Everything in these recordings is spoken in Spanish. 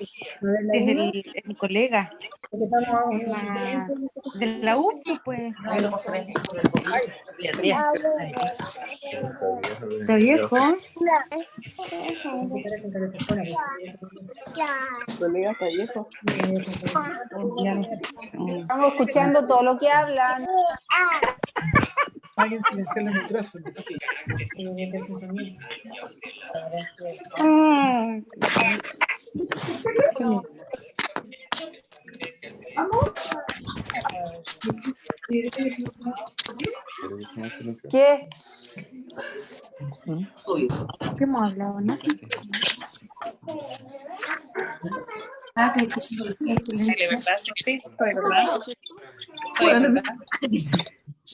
Es el colega de la U, pues. ¿Está viejo? Colega está viejo. Estamos escuchando todo lo que hablan. Alguien silenció el micrófono. ¿Qué? ¿Qué hemos hablado, no?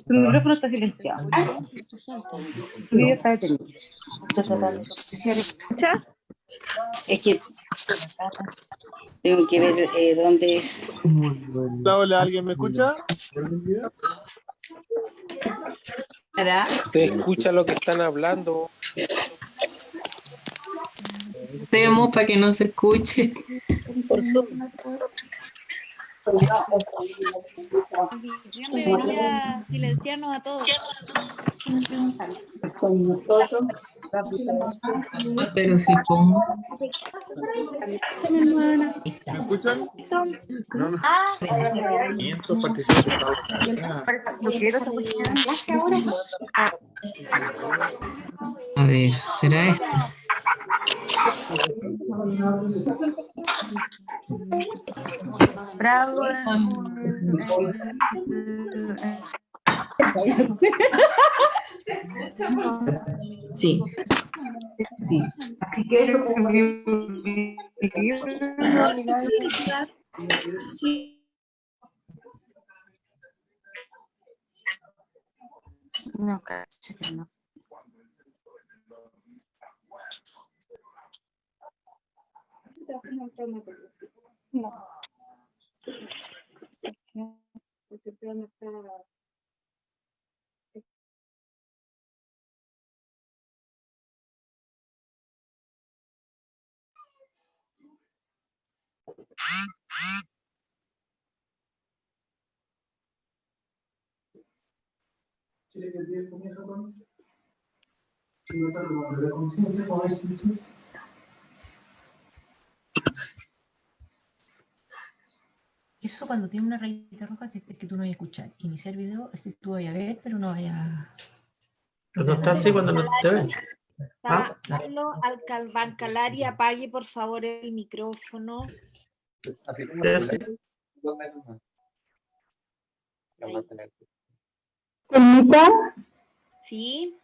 Tu micrófono está silenciado. Tu video está detenido. ¿Escucha? Es que tengo que ver dónde es. Hola, ¿alguien me escucha? ¿Se escucha lo que están hablando? Hacemos para que no se escuche. Por Zoom. Yo me debería silenciarnos a todos. Pero si pongo. ¿Me escuchan? No, no. 500 participantes. A ver, ¿será esto? Bravo. Sí. Sí. Así que eso no, cacho que no. No. Porque el plano está... Eso cuando tiene una rayita roja es que tú no vayas a escuchar. Iniciar video es que tú vayas a ver, pero no vayas a... No está así cuando no te ven. Pablo Bancalari, apague por favor el micrófono. Permita, ¿Sí?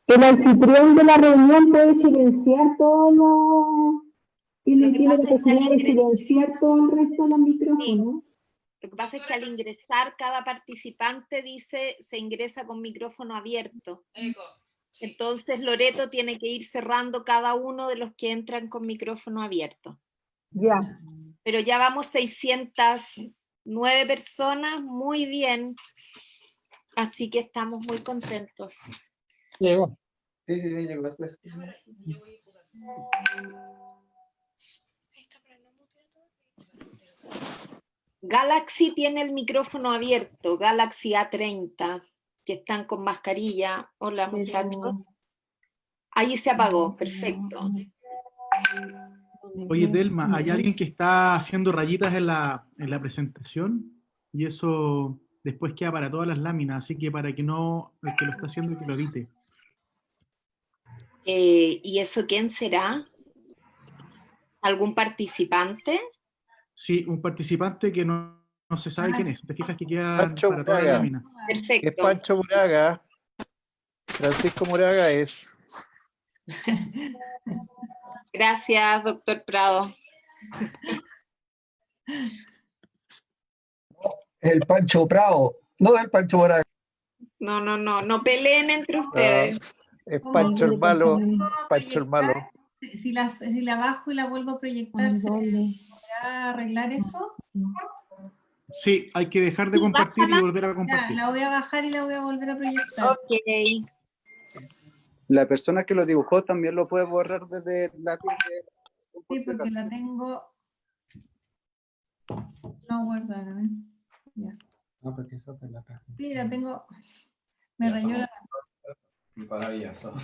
el anfitrión de la reunión puede silenciar todos los... Tiene la posibilidad de silenciar todo el resto de los micrófonos. Lo que pasa es que al ingresar cada participante dice se ingresa con micrófono abierto. Entonces Loreto tiene que ir cerrando cada uno de los que entran con micrófono abierto. Ya. Pero ya vamos 609 personas, muy bien. Así que estamos muy contentos. Llegó. Sí, llegó después. Galaxy tiene el micrófono abierto, Galaxy A30, que están con mascarilla. Hola, muchachos. Ahí se apagó, perfecto. Oye, Delma, hay alguien que está haciendo rayitas en la presentación y eso después queda para todas las láminas, así que para que no, el que lo está haciendo, que lo evite. ¿Y eso quién será? ¿Algún participante? Sí, un participante que no se sabe quién es. Te fijas que queda Pancho para todas las Moraga. láminas. Perfecto. Es Pancho Moraga. Francisco Moraga es. Gracias, doctor Prado. El Pancho Prado, no el Pancho Moraga. No peleen entre ustedes. Es Pancho el malo. Pancho el malo. Si la bajo y la vuelvo a proyectar, ¿se podrá arreglar eso? Sí, hay que dejar de compartir y volver a Ya, compartir. la voy a bajar y la voy a volver a proyectar. Ok. La persona que lo dibujó también lo puede borrar desde la Sí, porque la tengo No guardaron, ¿eh? Ya. No, porque eso te la traje. Sí, la tengo. Me rayó la. Maravilloso.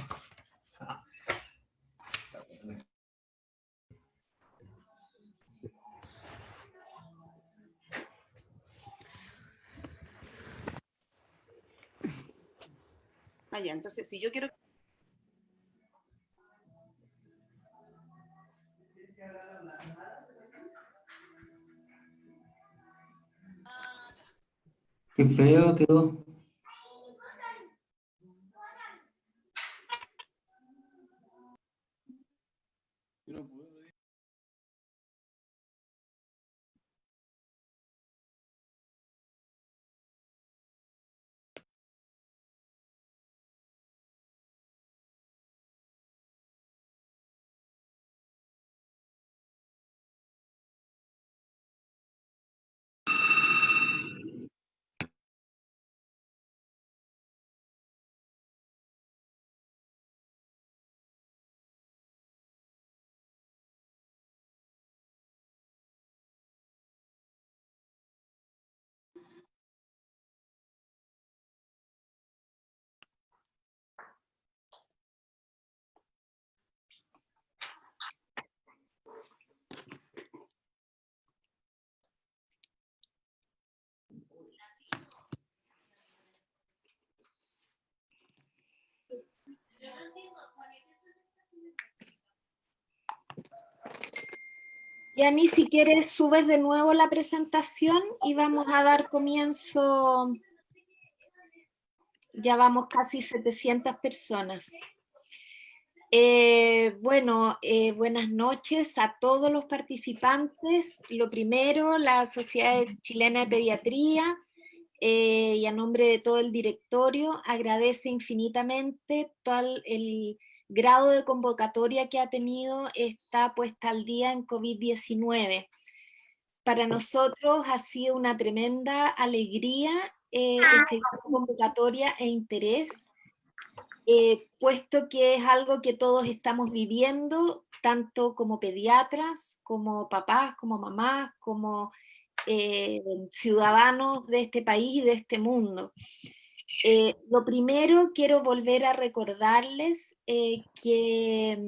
Ah, ya, entonces, si yo quiero... Qué feo quedó. Yani, si quieres, subes de nuevo la presentación y vamos a dar comienzo. Ya vamos casi 700 personas. Buenas noches a todos los participantes. Lo primero, la Sociedad Chilena de Pediatría, y a nombre de todo el directorio, agradece infinitamente todo el grado de convocatoria que ha tenido esta puesta al día en COVID-19. Para nosotros ha sido una tremenda alegría esta convocatoria e interés, puesto que es algo que todos estamos viviendo, tanto como pediatras, como papás, como mamás, como ciudadanos de este país y de este mundo. Lo primero, quiero volver a recordarles que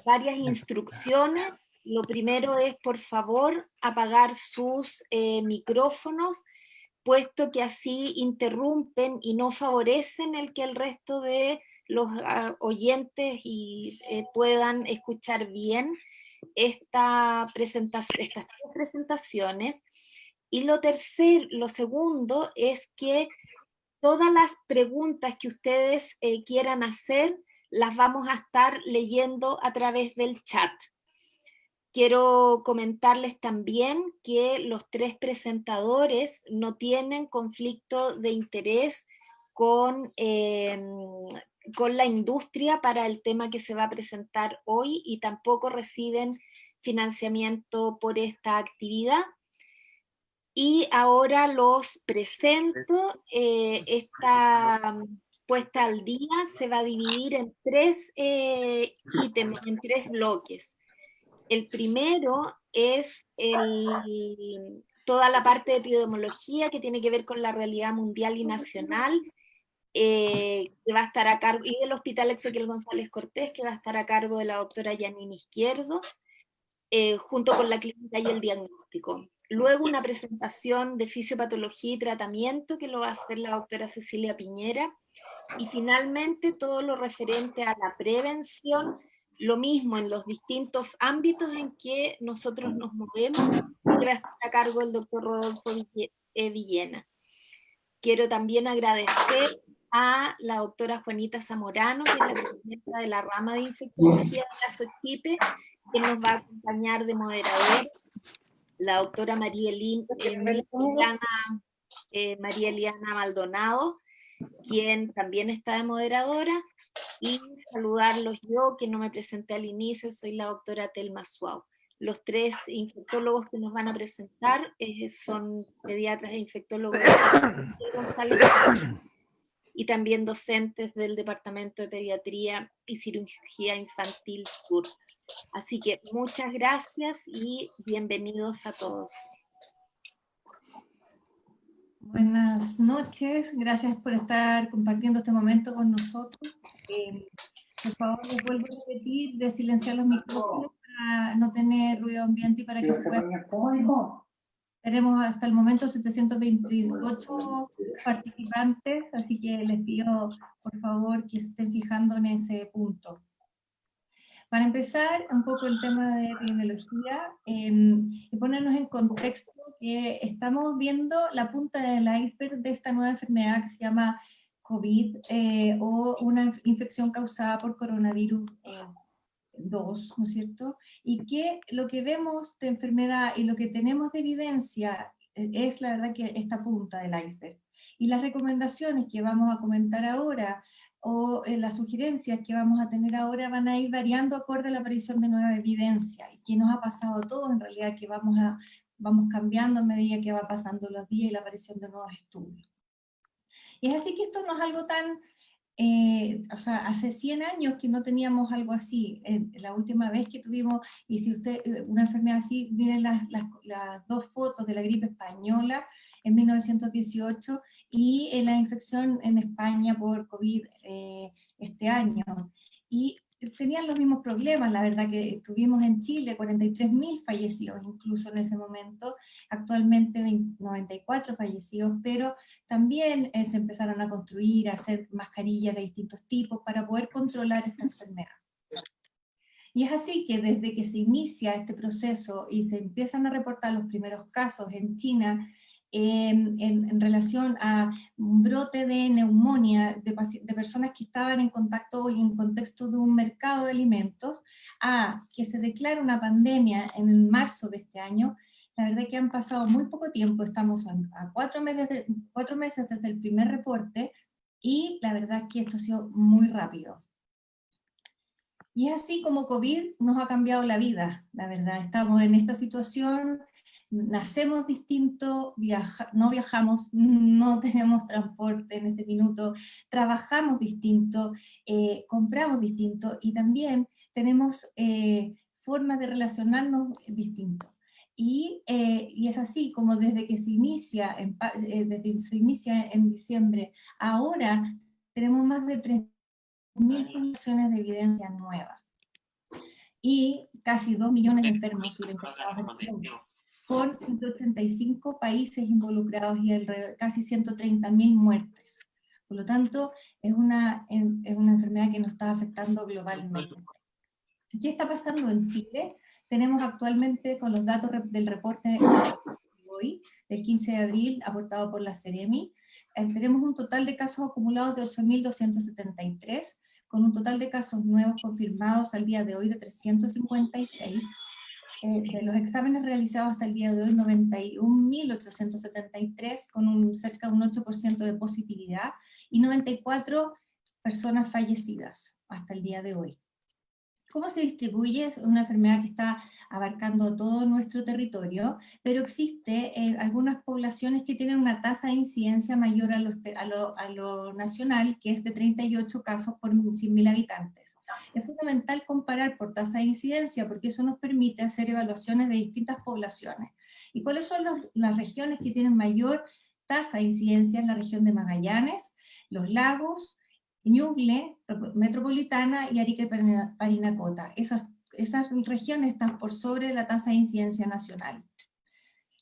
varias instrucciones. Lo primero es, por favor, apagar sus micrófonos, puesto que así interrumpen y no favorecen el que el resto de los oyentes puedan escuchar bien estas tres presentaciones. Y lo segundo es que todas las preguntas que ustedes quieran hacer las vamos a estar leyendo a través del chat. Quiero comentarles también que los tres presentadores no tienen conflicto de interés con la industria para el tema que se va a presentar hoy, y tampoco reciben financiamiento por esta actividad. Y ahora los presento. Esta puesta al día se va a dividir en tres ítems, en tres bloques. El primero es toda la parte de epidemiología que tiene que ver con la realidad mundial y nacional, que va a estar a cargo, y del Hospital Ezequiel González Cortés, que va a estar a cargo de la doctora Yanine Izquierdo, junto con la clínica y el diagnóstico. Luego una presentación de fisiopatología y tratamiento, que lo va a hacer la doctora Cecilia Piñera. Y finalmente todo lo referente a la prevención, lo mismo en los distintos ámbitos en que nosotros nos movemos, que va a estar a cargo el doctor Rodolfo Villena. Quiero también agradecer a la doctora Juanita Zamorano, que es la presidenta de la rama de infectología de la SOCIPE, que nos va a acompañar de moderador, la doctora María Eliana Maldonado, quien también está de moderadora, y saludarlos yo, que no me presenté al inicio, soy la doctora Telma Suau. Los tres infectólogos que nos van a presentar son pediatras e infectólogos de González, y también docentes del Departamento de Pediatría y Cirugía Infantil Sur. Así que muchas gracias y bienvenidos a todos. Buenas noches, gracias por estar compartiendo este momento con nosotros. Por favor, les vuelvo a repetir de silenciar los micrófonos para no tener ruido ambiente y para que se pueda... Tenemos hasta el momento 728 participantes, así que les pido por favor que se estén fijando en ese punto. Para empezar, un poco el tema de epidemiología y ponernos en contexto que estamos viendo la punta del iceberg de esta nueva enfermedad que se llama COVID o una infección causada por coronavirus 2, ¿no es cierto? Y que lo que vemos de enfermedad y lo que tenemos de evidencia es la verdad que esta punta del iceberg. Y las recomendaciones que vamos a comentar ahora o las sugerencias que vamos a tener ahora van a ir variando acorde a la aparición de nueva evidencia. Y que nos ha pasado a todos en realidad que vamos cambiando a medida que va pasando los días y la aparición de nuevos estudios. Y es así que esto no es algo tan... o sea, hace 100 años que no teníamos algo así. La última vez que tuvimos, y si usted, una enfermedad así, miren las dos fotos de la gripe española en 1918 y la infección en España por COVID este año. Y tenían los mismos problemas, la verdad que tuvimos en Chile 43.000 fallecidos incluso en ese momento, actualmente 94 fallecidos, pero también se empezaron a construir, a hacer mascarillas de distintos tipos para poder controlar esta enfermedad. Y es así que desde que se inicia este proceso y se empiezan a reportar los primeros casos en China, en relación a un brote de neumonía de personas que estaban en contacto y en contexto de un mercado de alimentos, a que se declara una pandemia en marzo de este año, la verdad es que han pasado muy poco tiempo, estamos a 4 meses desde el primer reporte, y la verdad es que esto ha sido muy rápido. Y es así como COVID nos ha cambiado la vida, la verdad, estamos en esta situación. Nacemos distinto, no viajamos, no tenemos transporte en este minuto, trabajamos distinto, compramos distinto y también tenemos formas de relacionarnos distintos. Y es así como desde que se inicia en diciembre, ahora tenemos más de 3.000 publicaciones de evidencia nueva y casi 2 millones de enfermos y de infectados en el mundo, con 185 países involucrados y casi 130.000 muertes. Por lo tanto, es una enfermedad que nos está afectando globalmente. ¿Qué está pasando en Chile? Tenemos actualmente, con los datos del reporte de hoy, del 15 de abril, aportado por la Ceremi, tenemos un total de casos acumulados de 8.273, con un total de casos nuevos confirmados al día de hoy de 356, de los exámenes realizados hasta el día de hoy, 91.873, con cerca de un 8% de positividad, y 94 personas fallecidas hasta el día de hoy. ¿Cómo se distribuye? Es una enfermedad que está abarcando todo nuestro territorio, pero existe algunas poblaciones que tienen una tasa de incidencia mayor a lo nacional, que es de 38 casos por 100.000 habitantes. Es fundamental comparar por tasa de incidencia, porque eso nos permite hacer evaluaciones de distintas poblaciones. ¿Y cuáles son las regiones que tienen mayor tasa de incidencia? En la región de Magallanes, Los Lagos, Ñuble, Metropolitana y Arica y Parinacota. Esas regiones están por sobre la tasa de incidencia nacional.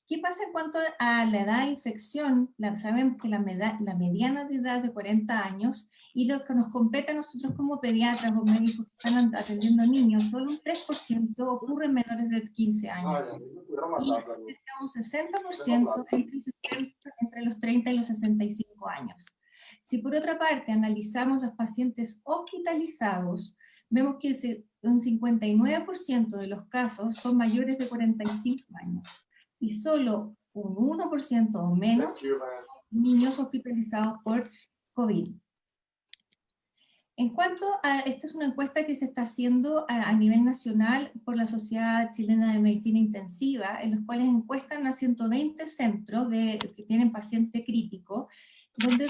¿Qué pasa en cuanto a la edad de infección? Sabemos que la mediana de edad de 40 años, y lo que nos compete a nosotros como pediatras o médicos que están atendiendo niños, solo un 3% ocurre en menores de 15 años. Y cerca de un 60% entre los 30 y los 65 años. Si por otra parte analizamos los pacientes hospitalizados, vemos que un 59% de los casos son mayores de 45 años, y solo un 1% o menos niños hospitalizados por COVID. En cuanto a, esta es una encuesta que se está haciendo a nivel nacional por la Sociedad Chilena de Medicina Intensiva, en los cuales encuestan a 120 centros que tienen paciente crítico, donde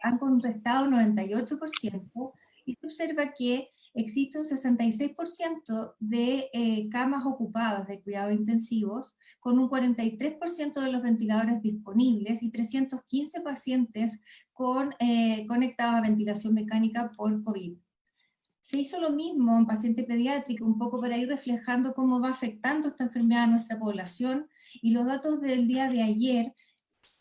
han contestado 98%, y se observa que existe un 66% de camas ocupadas de cuidados intensivos, con un 43% de los ventiladores disponibles y 315 pacientes conectados a ventilación mecánica por COVID. Se hizo lo mismo en paciente pediátrico, un poco para ir reflejando cómo va afectando esta enfermedad a nuestra población, y los datos del día de ayer,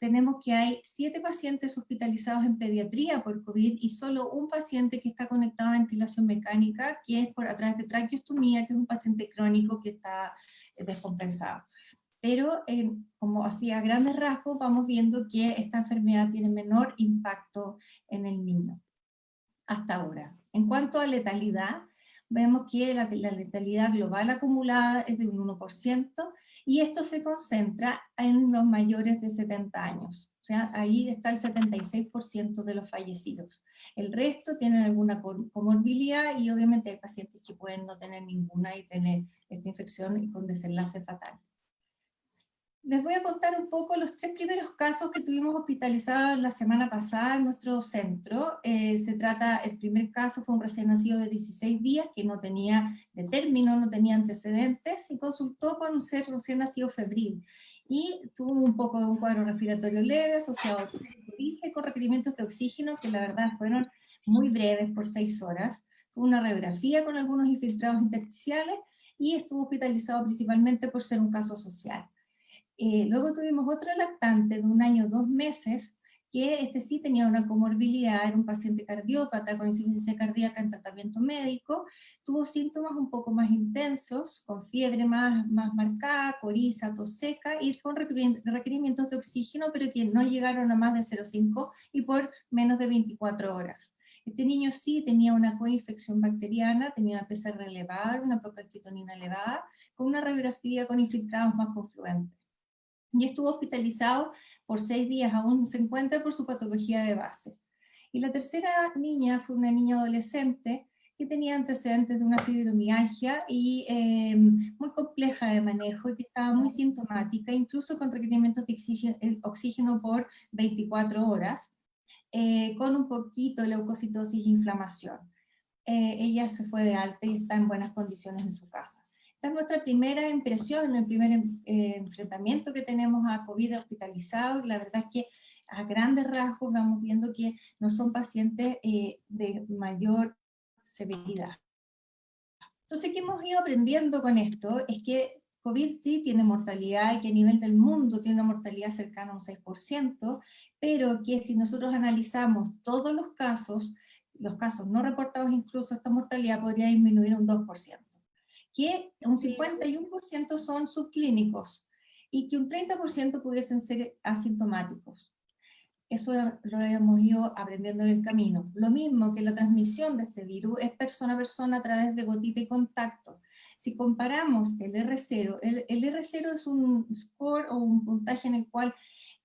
tenemos que hay 7 pacientes hospitalizados en pediatría por COVID y solo un paciente que está conectado a ventilación mecánica, que es a través de traqueostomía, que es un paciente crónico que está descompensado. Pero como así a grandes rasgos vamos viendo que esta enfermedad tiene menor impacto en el niño hasta ahora. En cuanto a letalidad, vemos que la letalidad global acumulada es de un 1%, y esto se concentra en los mayores de 70 años. O sea, ahí está el 76% de los fallecidos. El resto tienen alguna comorbilidad, y obviamente hay pacientes que pueden no tener ninguna y tener esta infección y con desenlace fatal. Les voy a contar un poco los 3 primeros casos que tuvimos hospitalizados la semana pasada en nuestro centro. El primer caso fue un recién nacido de 16 días que no tenía de término, no tenía antecedentes, y consultó con un ser recién nacido febril. Y tuvo un poco de un cuadro respiratorio leve, asociado a coriza y con requerimientos de oxígeno, que la verdad fueron muy breves, por 6 horas. Tuvo una radiografía con algunos infiltrados intersticiales, y estuvo hospitalizado principalmente por ser un caso social. Luego tuvimos otro lactante de 1 año 2 meses, que este sí tenía una comorbilidad, era un paciente cardiópata con insuficiencia cardíaca en tratamiento médico, tuvo síntomas un poco más intensos, con fiebre más marcada, coriza, tos seca, y con requerimientos de oxígeno, pero que no llegaron a más de 0,5 y por menos de 24 horas. Este niño sí tenía una coinfección bacteriana, tenía una PCR elevada, una procalcitonina elevada, con una radiografía con infiltrados más confluentes. Y estuvo hospitalizado por 6 días, aún se encuentra por su patología de base. Y la tercera niña fue una niña adolescente que tenía antecedentes de una fibromialgia y muy compleja de manejo, y que estaba muy sintomática, incluso con requerimientos de oxígeno por 24 horas, con un poquito de leucocitosis e inflamación. Ella se fue de alta y está en buenas condiciones en su casa. Esta es nuestra primera impresión, el primer enfrentamiento que tenemos a COVID hospitalizado, y la verdad es que a grandes rasgos vamos viendo que no son pacientes de mayor severidad. Entonces, ¿qué hemos ido aprendiendo con esto? Es que COVID sí tiene mortalidad, y que a nivel del mundo tiene una mortalidad cercana a un 6%, pero que si nosotros analizamos todos los casos no reportados, incluso esta mortalidad podría disminuir un 2%. Que un 51% son subclínicos, y que un 30% pudiesen ser asintomáticos. Eso lo hemos ido aprendiendo en el camino. Lo mismo que la transmisión de este virus es persona a persona a través de gotita y contacto. Si comparamos el R0, el R0 es un score o un puntaje en el cual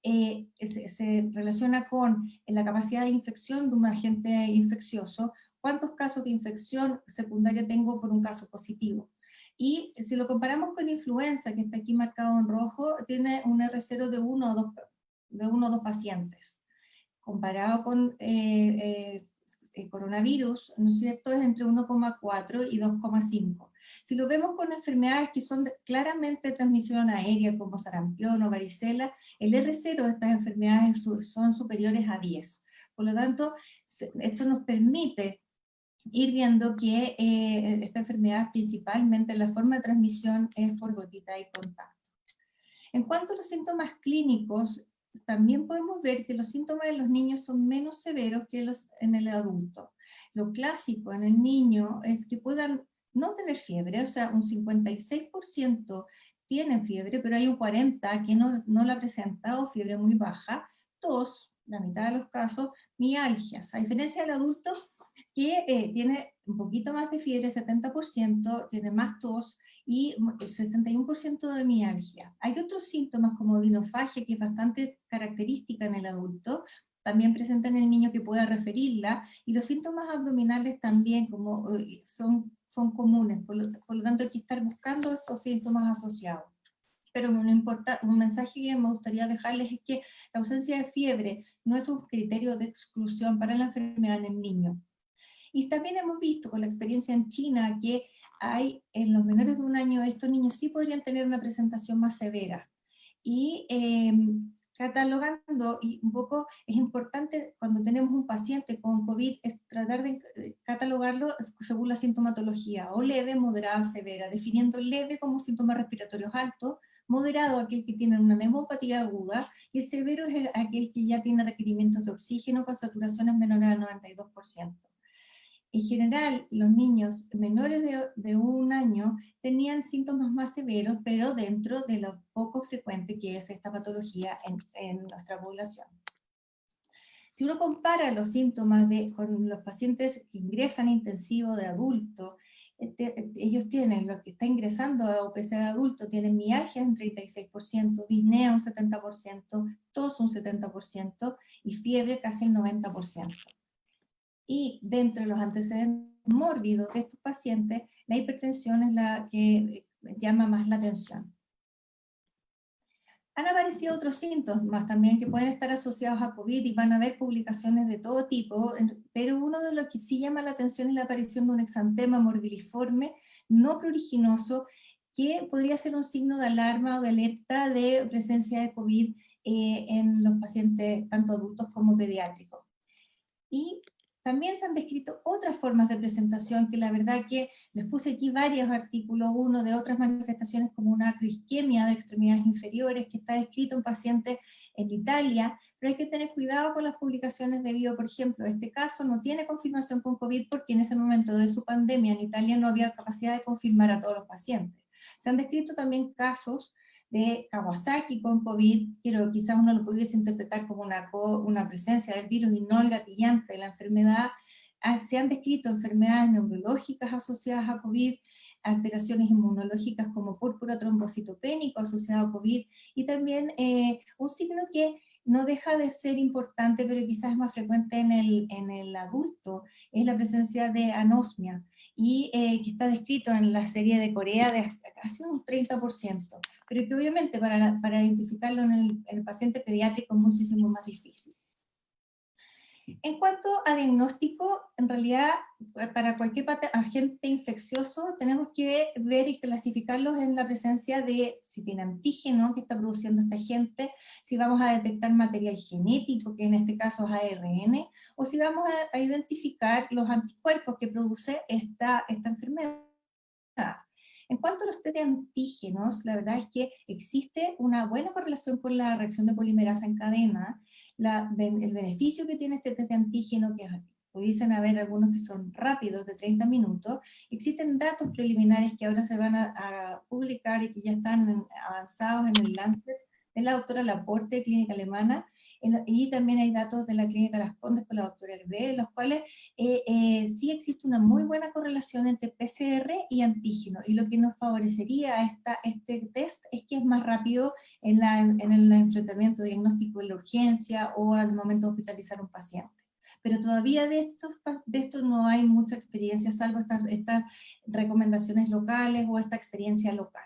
se relaciona con la capacidad de infección de un agente infeccioso, cuántos casos de infección secundaria tengo por un caso positivo. Y si lo comparamos con influenza, que está aquí marcado en rojo, tiene un R0 de 1 o 2 pacientes. Comparado con el coronavirus, ¿no es cierto?, es entre 1,4 y 2,5. Si lo vemos con enfermedades que son claramente de transmisión aérea, como sarampión o varicela, el R0 de estas enfermedades son superiores a 10. Por lo tanto, esto nos permite ir viendo que esta enfermedad principalmente la forma de transmisión es por gotita y contacto. En cuanto a los síntomas clínicos, también podemos ver que los síntomas de los niños son menos severos que los en el adulto. Lo clásico en el niño es que puedan no tener fiebre, o sea, un 56% tienen fiebre, pero hay un 40% que no la presenta, o fiebre muy baja, tos, la mitad de los casos, mialgias. A diferencia del adulto, que tiene un poquito más de fiebre, 70%, tiene más tos y el 61% de mialgia. Hay otros síntomas como odinofagia, que es bastante característica en el adulto, también presente en el niño, que pueda referirla, y los síntomas abdominales también como, son comunes, por lo tanto hay que estar buscando estos síntomas asociados. Pero un mensaje que me gustaría dejarles es que la ausencia de fiebre no es un criterio de exclusión para la enfermedad en el niño. Y también hemos visto con la experiencia en China que hay en los menores de 1 año, estos niños sí podrían tener una presentación más severa. Y catalogando, y un poco es importante cuando tenemos un paciente con COVID, es tratar de catalogarlo según la sintomatología, o leve, moderada, severa, definiendo leve como síntomas respiratorios altos, moderado aquel que tiene una neumopatía aguda, y el severo es aquel que ya tiene requerimientos de oxígeno con saturaciones menores al 92%. En general, los niños menores de 1 año tenían síntomas más severos, pero dentro de lo poco frecuente que es esta patología en nuestra población. Si uno compara los síntomas con los pacientes que ingresan a intensivo de adulto, ellos tienen, lo que está ingresando a OPC de adulto, tienen mialgia un 36%, disnea un 70%, tos un 70% y fiebre casi el 90%. Y dentro de los antecedentes mórbidos de estos pacientes, la hipertensión es la que llama más la atención. Han aparecido otros síntomas también que pueden estar asociados a COVID y van a haber publicaciones de todo tipo, pero uno de los que sí llama la atención es la aparición de un exantema morbiliforme no pruriginoso que podría ser un signo de alarma o de alerta de presencia de COVID en los pacientes tanto adultos como pediátricos. Y también se han descrito otras formas de presentación, que la verdad que les puse aquí varios artículos, uno de otras manifestaciones como una acroisquemia de extremidades inferiores, que está descrito en pacientes en Italia, pero hay que tener cuidado con las publicaciones debido, por ejemplo, este caso no tiene confirmación con COVID porque en ese momento de su pandemia en Italia no había capacidad de confirmar a todos los pacientes. Se han descrito también casos de Kawasaki con COVID, pero quizás uno lo pudiese interpretar como una presencia del virus y no el gatillante de la enfermedad. Se han descrito enfermedades neurológicas asociadas a COVID, alteraciones inmunológicas como púrpura trombocitopénico asociado a COVID, y también un signo que no deja de ser importante, pero quizás es más frecuente en el adulto, es la presencia de anosmia, y que está descrito en la serie de Corea de hasta casi un 30%, pero que obviamente para identificarlo en el paciente pediátrico es muchísimo más difícil. En cuanto a diagnóstico, en realidad, para cualquier agente infeccioso, tenemos que ver y clasificarlos en la presencia de si tiene antígeno que está produciendo este agente, si vamos a detectar material genético, que en este caso es ARN, o si vamos a identificar los anticuerpos que produce esta enfermedad. En cuanto a los test de antígenos, la verdad es que existe una buena correlación con la reacción de polimerasa en cadena. El beneficio que tiene este test de antígeno, que pudiesen haber algunos que son rápidos, de 30 minutos, existen datos preliminares que ahora se van a publicar y que ya están avanzados en el Lancet, de la doctora Laporte, clínica alemana, y también hay datos de la clínica Las Condes con la doctora Hervé, en los cuales sí existe una muy buena correlación entre PCR y antígeno, y lo que nos favorecería a este test es que es más rápido en el enfrentamiento diagnóstico de la urgencia o al momento de hospitalizar a un paciente. Pero todavía de esto no hay mucha experiencia, salvo estas recomendaciones locales o esta experiencia local.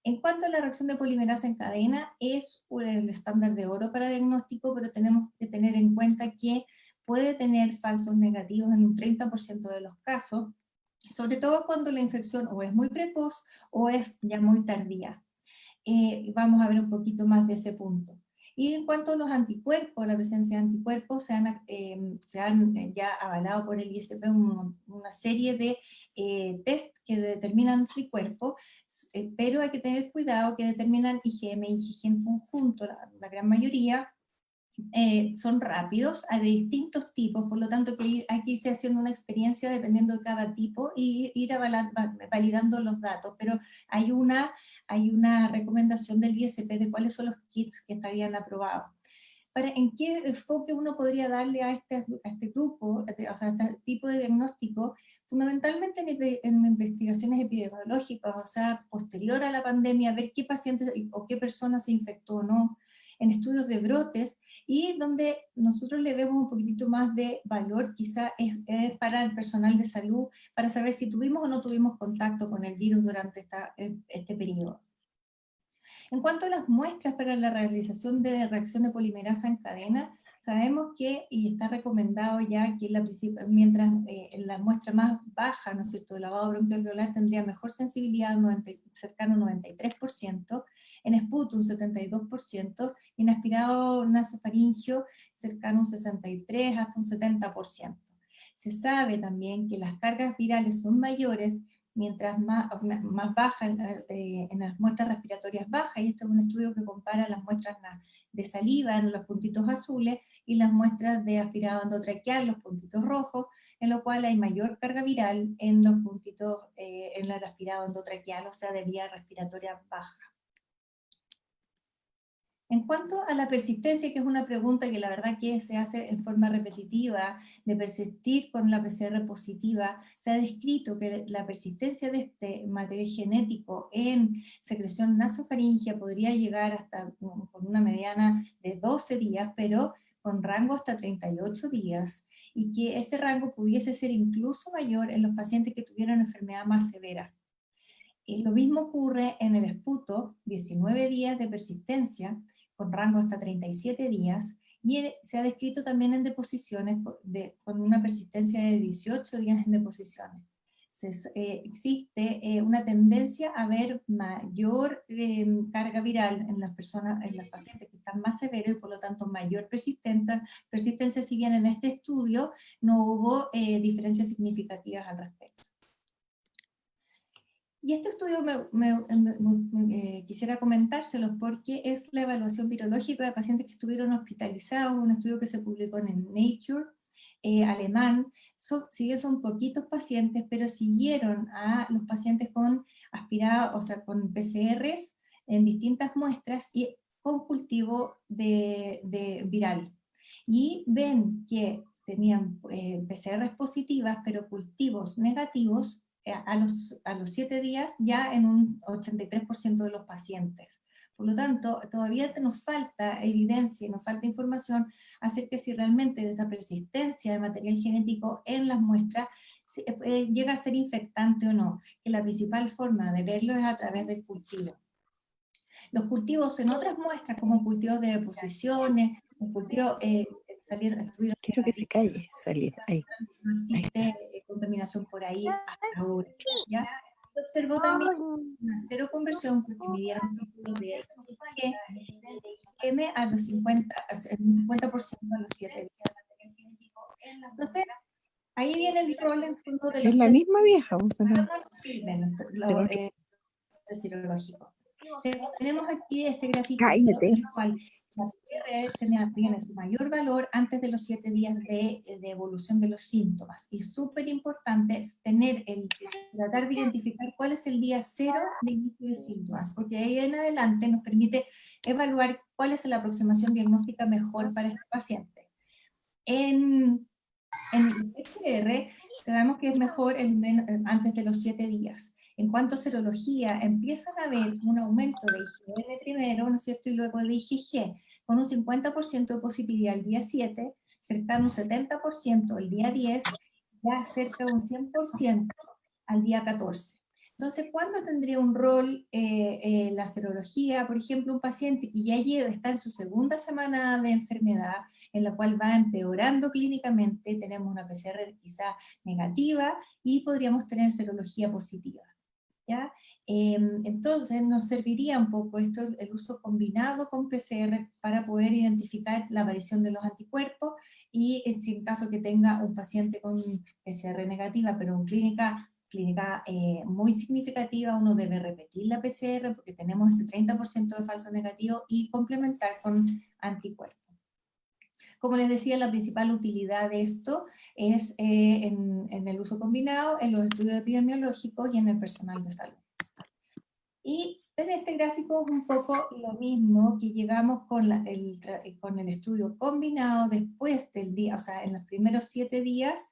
En cuanto a la reacción de polimerasa en cadena, es el estándar de oro para diagnóstico, pero tenemos que tener en cuenta que puede tener falsos negativos en un 30% de los casos, sobre todo cuando la infección o es muy precoz o es ya muy tardía. Vamos a ver un poquito más de ese punto. Y en cuanto a los anticuerpos, la presencia de anticuerpos, se han ya avalado por el ISP una serie de test que determinan anticuerpos, pero hay que tener cuidado que determinan IgM y IgG en conjunto, la gran mayoría, son rápidos, hay de distintos tipos, por lo tanto que hay que irse haciendo una experiencia dependiendo de cada tipo y ir validando los datos, pero hay una recomendación del ISP de cuáles son los kits que estarían aprobados. ¿En qué enfoque uno podría darle a este grupo, o sea, a este tipo de diagnóstico? Fundamentalmente en investigaciones epidemiológicas, o sea, posterior a la pandemia, ver qué pacientes o qué personas se infectó o no, en estudios de brotes, y donde nosotros le vemos un poquitito más de valor, quizá es para el personal de salud, para saber si tuvimos o no tuvimos contacto con el virus durante este periodo. En cuanto a las muestras para la realización de reacción de polimerasa en cadena, Sabemos que, y está recomendado ya, que mientras en la muestra más baja, ¿no es cierto?, de lavado bronquialveolar tendría mejor sensibilidad, cercano a 93%, en esputo un 72%, y en aspirado nasofaringio cercano a un 63% hasta un 70%. Se sabe también que las cargas virales son mayores mientras más baja en las muestras respiratorias bajas, y este es un estudio que compara las muestras de saliva en los puntitos azules y las muestras de aspirado endotraqueal, los puntitos rojos, en lo cual hay mayor carga viral en los puntitos, en el aspirado endotraqueal, o sea, de vía respiratoria baja. En cuanto a la persistencia, que es una pregunta que la verdad que se hace en forma repetitiva, de persistir con la PCR positiva, se ha descrito que la persistencia de este material genético en secreción nasofaringea podría llegar hasta con una mediana de 12 días, pero con rango hasta 38 días, y que ese rango pudiese ser incluso mayor en los pacientes que tuvieran enfermedad más severa. Y lo mismo ocurre en el esputo, 19 días de persistencia, con rango hasta 37 días, y se ha descrito también en deposiciones con una persistencia de 18 días en deposiciones. Existe una tendencia a ver mayor carga viral en las personas, en los pacientes que están más severos, y por lo tanto mayor persistencia, si bien en este estudio no hubo diferencias significativas al respecto. Y este estudio quisiera comentárselos porque es la evaluación virológica de pacientes que estuvieron hospitalizados, un estudio que se publicó en Nature, alemán. Si bien son poquitos pacientes, pero siguieron a los pacientes con aspirado, o sea, con PCRs en distintas muestras y con cultivo de viral. Y ven que tenían PCRs positivas, pero cultivos negativos a los 7 días ya en un 83% de los pacientes. Por lo tanto, todavía nos falta evidencia y nos falta información acerca de si realmente esa persistencia de material genético en las muestras llega a ser infectante o no, que la principal forma de verlo es a través del cultivo. Los cultivos en otras muestras, como cultivos de deposiciones, cultivos estuvieron... Quiero que se calle, salir. Ahí. No existe contaminación por ahí hasta ahora, ¿ya? Se observó también una cero conversión porque midieron títulos de IgM a los 50% a los 7 días. Entonces, ahí viene el rol en fondo de los... Es la misma vieja. Serológico. Tenemos aquí este gráfico Cállate. en el cual la PCR tiene su mayor valor antes de los 7 días de evolución de los síntomas. Y súper importante es tratar de identificar cuál es el día 0 de inicio de síntomas, porque ahí en adelante nos permite evaluar cuál es la aproximación diagnóstica mejor para este paciente. En el PCR sabemos que es mejor antes de los 7 días. En cuanto a serología, empiezan a haber un aumento de IgM primero, ¿no es cierto?, y luego de IgG, con un 50% de positividad el día 7, cercano a un 70% el día 10, ya cerca de un 100% al día 14. Entonces, ¿cuándo tendría un rol la serología? Por ejemplo, un paciente que ya está en su segunda semana de enfermedad, en la cual va empeorando clínicamente, tenemos una PCR quizá negativa, y podríamos tener serología positiva. ¿Ya? Entonces nos serviría un poco esto, el uso combinado con PCR para poder identificar la aparición de los anticuerpos, y en caso que tenga un paciente con PCR negativa pero en clínica muy significativa, uno debe repetir la PCR porque tenemos ese 30% de falso negativo y complementar con anticuerpos. Como les decía, la principal utilidad de esto es en el uso combinado, en los estudios epidemiológicos y en el personal de salud. Y en este gráfico es un poco lo mismo que llegamos con el estudio combinado después del día, o sea, en los primeros 7 días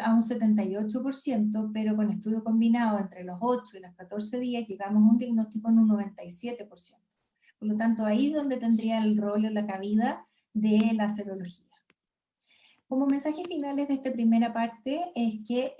a un 78%, pero con estudio combinado entre los 8 y los 14 días llegamos a un diagnóstico en un 97%. Por lo tanto, ahí es donde tendría el rol o la cabida de la serología. Como mensajes finales de esta primera parte es que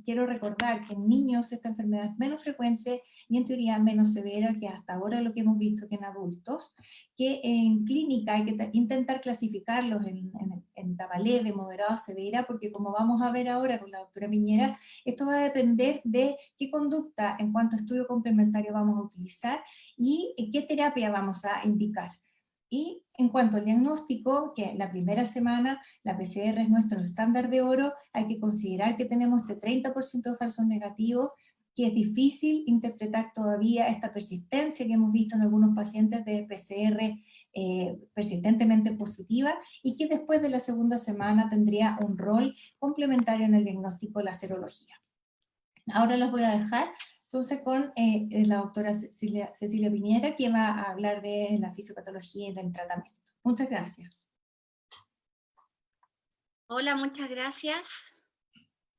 quiero recordar que en niños esta enfermedad es menos frecuente y en teoría menos severa que hasta ahora lo que hemos visto que en adultos, que en clínica hay que intentar clasificarlos en etapa leve, moderada, severa, porque como vamos a ver ahora con la doctora Piñera, esto va a depender de qué conducta en cuanto a estudio complementario vamos a utilizar y qué terapia vamos a indicar. Y en cuanto al diagnóstico, que la primera semana la PCR es nuestro estándar de oro, hay que considerar que tenemos este 30% de falsos negativos, que es difícil interpretar todavía esta persistencia que hemos visto en algunos pacientes de PCR persistentemente positiva, y que después de la segunda semana tendría un rol complementario en el diagnóstico de la serología. Ahora los voy a dejar entonces con la doctora Cecilia Piñera, que va a hablar de la fisiopatología y del tratamiento. Muchas gracias. Hola, muchas gracias.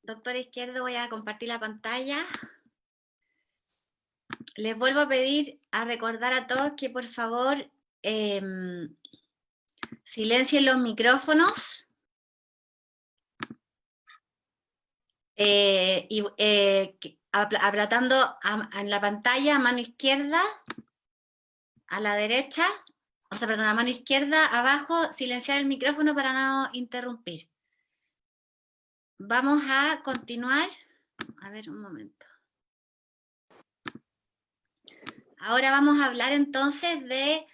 Doctora Izquierdo, voy a compartir la pantalla. Les vuelvo a pedir, a recordar a todos que por favor silencien los micrófonos. Apretando en la pantalla a mano izquierda, a la derecha, o sea, perdón, a mano izquierda, abajo, silenciar el micrófono para no interrumpir. Vamos a continuar. A ver, un momento. Ahora vamos a hablar entonces de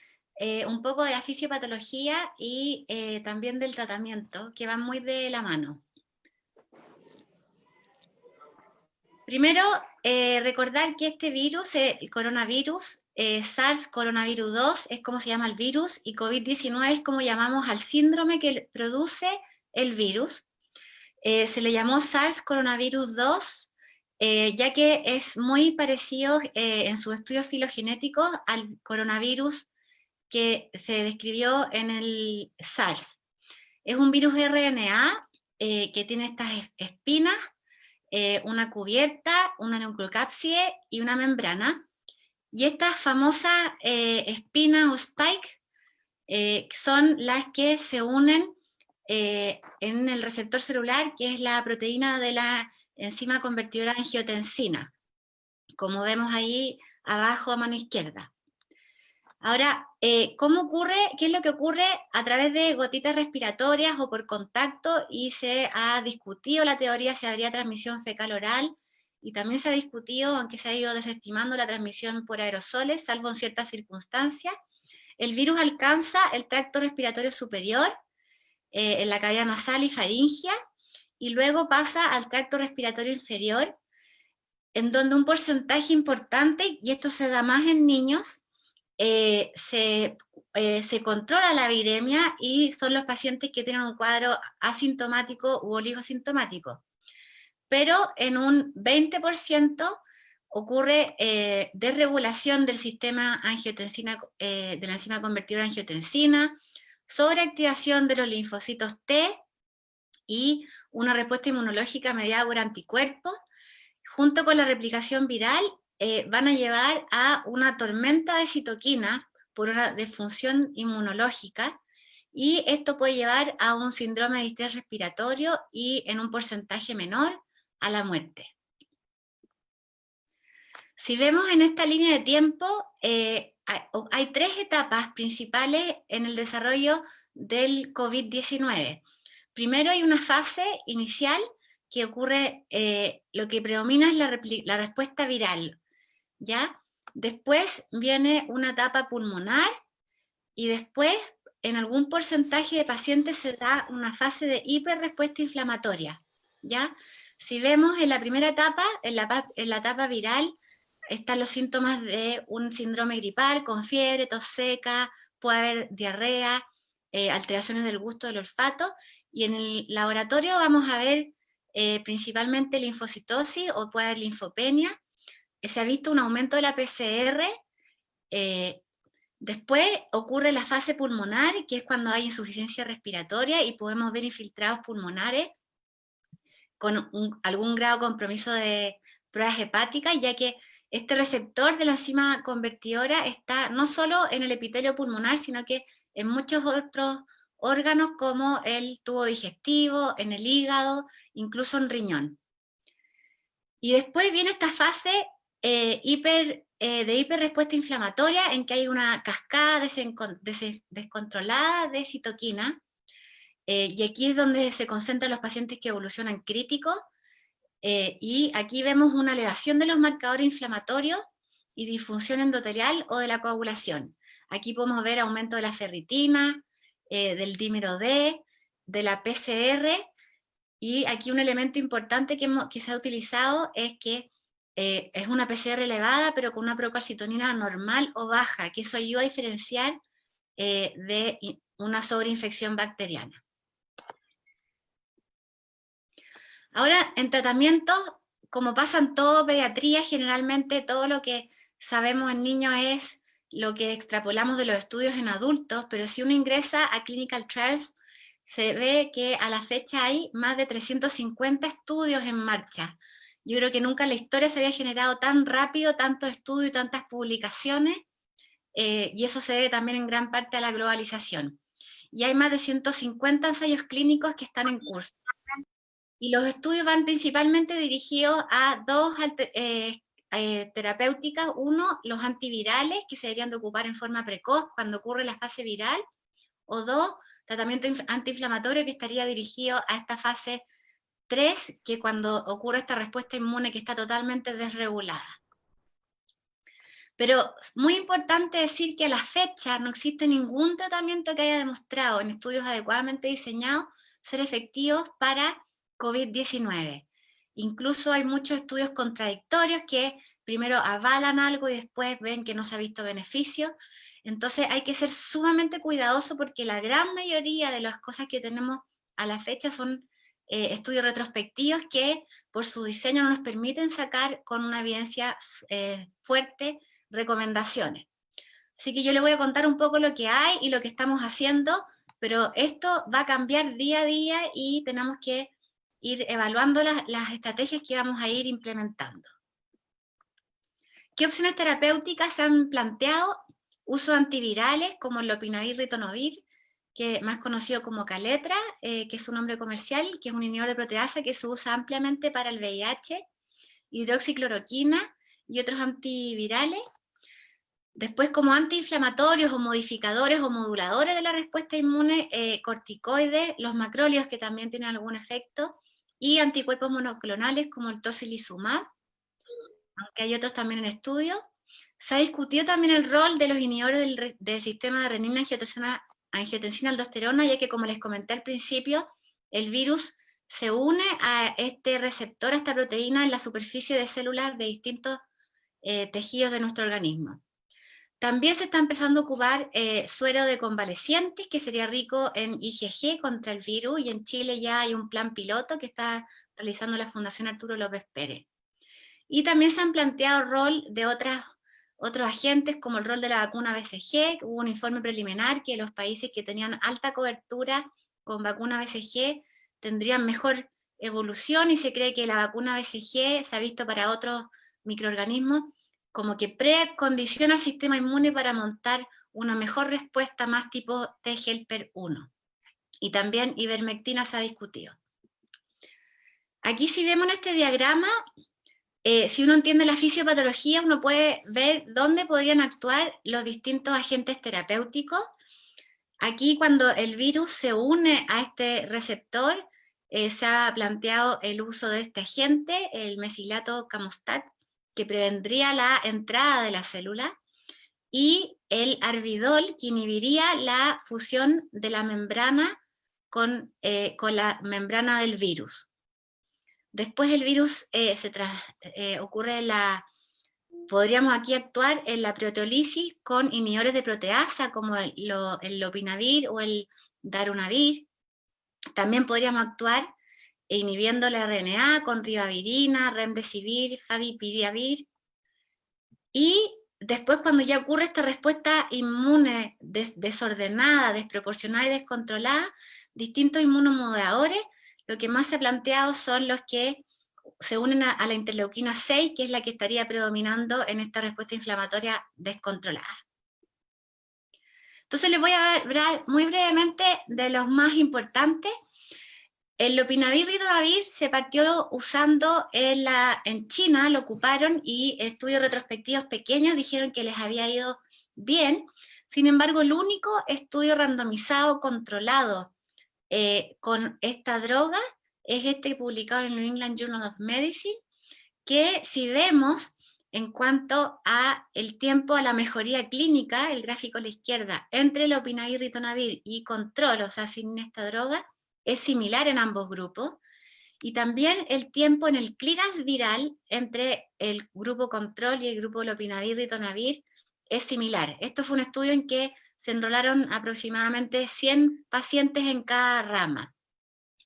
un poco de la fisiopatología y también del tratamiento, que van muy de la mano. Primero, recordar que este virus, el coronavirus, SARS coronavirus 2 es como se llama el virus, y COVID-19 es como llamamos al síndrome que produce el virus. Se le llamó SARS coronavirus 2, ya que es muy parecido en sus estudios filogenéticos al coronavirus que se describió en el SARS. Es un virus RNA que tiene estas espinas, una cubierta, una nucleocápside y una membrana. Y estas famosas espinas o spike son las que se unen en el receptor celular, que es la proteína de la enzima convertidora angiotensina, como vemos ahí abajo a mano izquierda. Ahora, ¿cómo ocurre? ¿Qué es lo que ocurre? A través de gotitas respiratorias o por contacto, y se ha discutido la teoría si habría transmisión fecal-oral, y también se ha discutido, aunque se ha ido desestimando, la transmisión por aerosoles, salvo en ciertas circunstancias. El virus alcanza el tracto respiratorio superior, en la cavidad nasal y faringea, y luego pasa al tracto respiratorio inferior, en donde un porcentaje importante, y esto se da más en niños, se controla la viremia, y son los pacientes que tienen un cuadro asintomático u oligosintomático. Pero en un 20% ocurre desregulación del sistema angiotensina, de la enzima convertidora angiotensina, sobreactivación de los linfocitos T y una respuesta inmunológica mediada por anticuerpos, junto con la replicación viral, van a llevar a una tormenta de citoquinas por una disfunción inmunológica, y esto puede llevar a un síndrome de distrés respiratorio y, en un porcentaje menor, a la muerte. Si vemos en esta línea de tiempo, hay tres etapas principales en el desarrollo del COVID-19. Primero hay una fase inicial que ocurre, lo que predomina es la respuesta viral, ¿ya? Después viene una etapa pulmonar, y después, en algún porcentaje de pacientes, se da una fase de hiperrespuesta inflamatoria, ¿ya? Si vemos en la primera etapa, en la etapa viral, están los síntomas de un síndrome gripal con fiebre, tos seca, puede haber diarrea, alteraciones del gusto, del olfato, y en el laboratorio vamos a ver principalmente linfocitosis, o puede haber linfopenia. Se ha visto un aumento de la PCR. Después ocurre la fase pulmonar, que es cuando hay insuficiencia respiratoria, y podemos ver infiltrados pulmonares con algún grado de compromiso de pruebas hepáticas, ya que este receptor de la enzima convertidora está no solo en el epitelio pulmonar, sino que en muchos órganos como el tubo digestivo, en el hígado, incluso en riñón. Y después viene esta fase de hiperrespuesta inflamatoria, en que hay una cascada descontrolada de citoquina, y aquí es donde se concentran los pacientes que evolucionan críticos, y aquí vemos una elevación de los marcadores inflamatorios y disfunción endotelial o de la coagulación. Aquí podemos ver aumento de la ferritina, del dímero D, de la PCR, y aquí un elemento importante que se ha utilizado es que es una PCR elevada, pero con una procalcitonina normal o baja, que eso ayuda a diferenciar de una sobreinfección bacteriana. Ahora, en tratamiento, como pasa en todo pediatría, generalmente todo lo que sabemos en niños es lo que extrapolamos de los estudios en adultos, pero si uno ingresa a Clinical Trials, se ve que a la fecha hay más de 350 estudios en marcha. Yo creo que nunca en la historia se había generado tan rápido tantos estudios y tantas publicaciones, y eso se debe también en gran parte a la globalización. Y hay más de 150 ensayos clínicos que están en curso. Y los estudios van principalmente dirigidos a dos terapéuticas. Uno, los antivirales, que se deberían de ocupar en forma precoz cuando ocurre la fase viral. O dos, tratamiento antiinflamatorio, que estaría dirigido a esta fase 3, que cuando ocurre esta respuesta inmune que está totalmente desregulada. Pero muy importante decir que a la fecha no existe ningún tratamiento que haya demostrado en estudios adecuadamente diseñados ser efectivos para COVID-19. Incluso hay muchos estudios contradictorios que primero avalan algo y después ven que no se ha visto beneficio. Entonces hay que ser sumamente cuidadoso porque la gran mayoría de las cosas que tenemos a la fecha son estudios retrospectivos que por su diseño no nos permiten sacar con una evidencia fuerte recomendaciones. Así que yo le voy a contar un poco lo que hay y lo que estamos haciendo, pero esto va a cambiar día a día y tenemos que ir evaluando las estrategias que vamos a ir implementando. ¿Qué opciones terapéuticas se han planteado? Uso de antivirales como el lopinavir-ritonavir, que más conocido como Kaletra, que es su nombre comercial, que es un inhibidor de proteasa que se usa ampliamente para el VIH, hidroxicloroquina y otros antivirales. Después, como antiinflamatorios o modificadores o moduladores de la respuesta inmune, corticoides, los macrólidos que también tienen algún efecto, y anticuerpos monoclonales como el tocilizumab, aunque hay otros también en estudio. Se ha discutido también el rol de los inhibidores del sistema de renina-angiotensina-aldosterona, ya que, como les comenté al principio, el virus se une a este receptor, a esta proteína, en la superficie de células de distintos tejidos de nuestro organismo. También se está empezando a ocupar suero de convalecientes, que sería rico en IgG contra el virus, y en Chile ya hay un plan piloto que está realizando la Fundación Arturo López Pérez. Y también se han planteado el rol de otros agentes, como el rol de la vacuna BCG. Hubo un informe preliminar que los países que tenían alta cobertura con vacuna BCG tendrían mejor evolución, y se cree que la vacuna BCG se ha visto para otros microorganismos como que precondiciona al sistema inmune para montar una mejor respuesta más tipo T-helper 1. Y también ivermectina se ha discutido. Aquí, si vemos en este diagrama, si uno entiende la fisiopatología, uno puede ver dónde podrían actuar los distintos agentes terapéuticos. Aquí, cuando el virus se une a este receptor, se ha planteado el uso de este agente, el mesilato camostat, que prevendría la entrada de la célula, y el arbidol, que inhibiría la fusión de la membrana con la membrana del virus. Después el virus podríamos aquí actuar en la proteólisis con inhibidores de proteasa como el lopinavir o el darunavir. También podríamos actuar inhibiendo la RNA con ribavirina, remdesivir, favipiravir. Y después, cuando ya ocurre esta respuesta inmune desordenada, desproporcionada y descontrolada, distintos inmunomoduladores, lo que más se ha planteado son los que se unen a la interleuquina 6, que es la que estaría predominando en esta respuesta inflamatoria descontrolada. Entonces les voy a hablar muy brevemente de los más importantes. El lopinavir ritonavir se partió usando en China, lo ocuparon y estudios retrospectivos pequeños dijeron que les había ido bien. Sin embargo, el único estudio randomizado controlado con esta droga es este publicado en el New England Journal of Medicine, que si vemos en cuanto a el tiempo a la mejoría clínica, el gráfico a la izquierda, entre lopinavir ritonavir y control, o sea, sin esta droga, es similar en ambos grupos, y también el tiempo en el clearance viral entre el grupo control y el grupo lopinavir ritonavir es similar. Esto fue un estudio en que se enrolaron aproximadamente 100 pacientes en cada rama.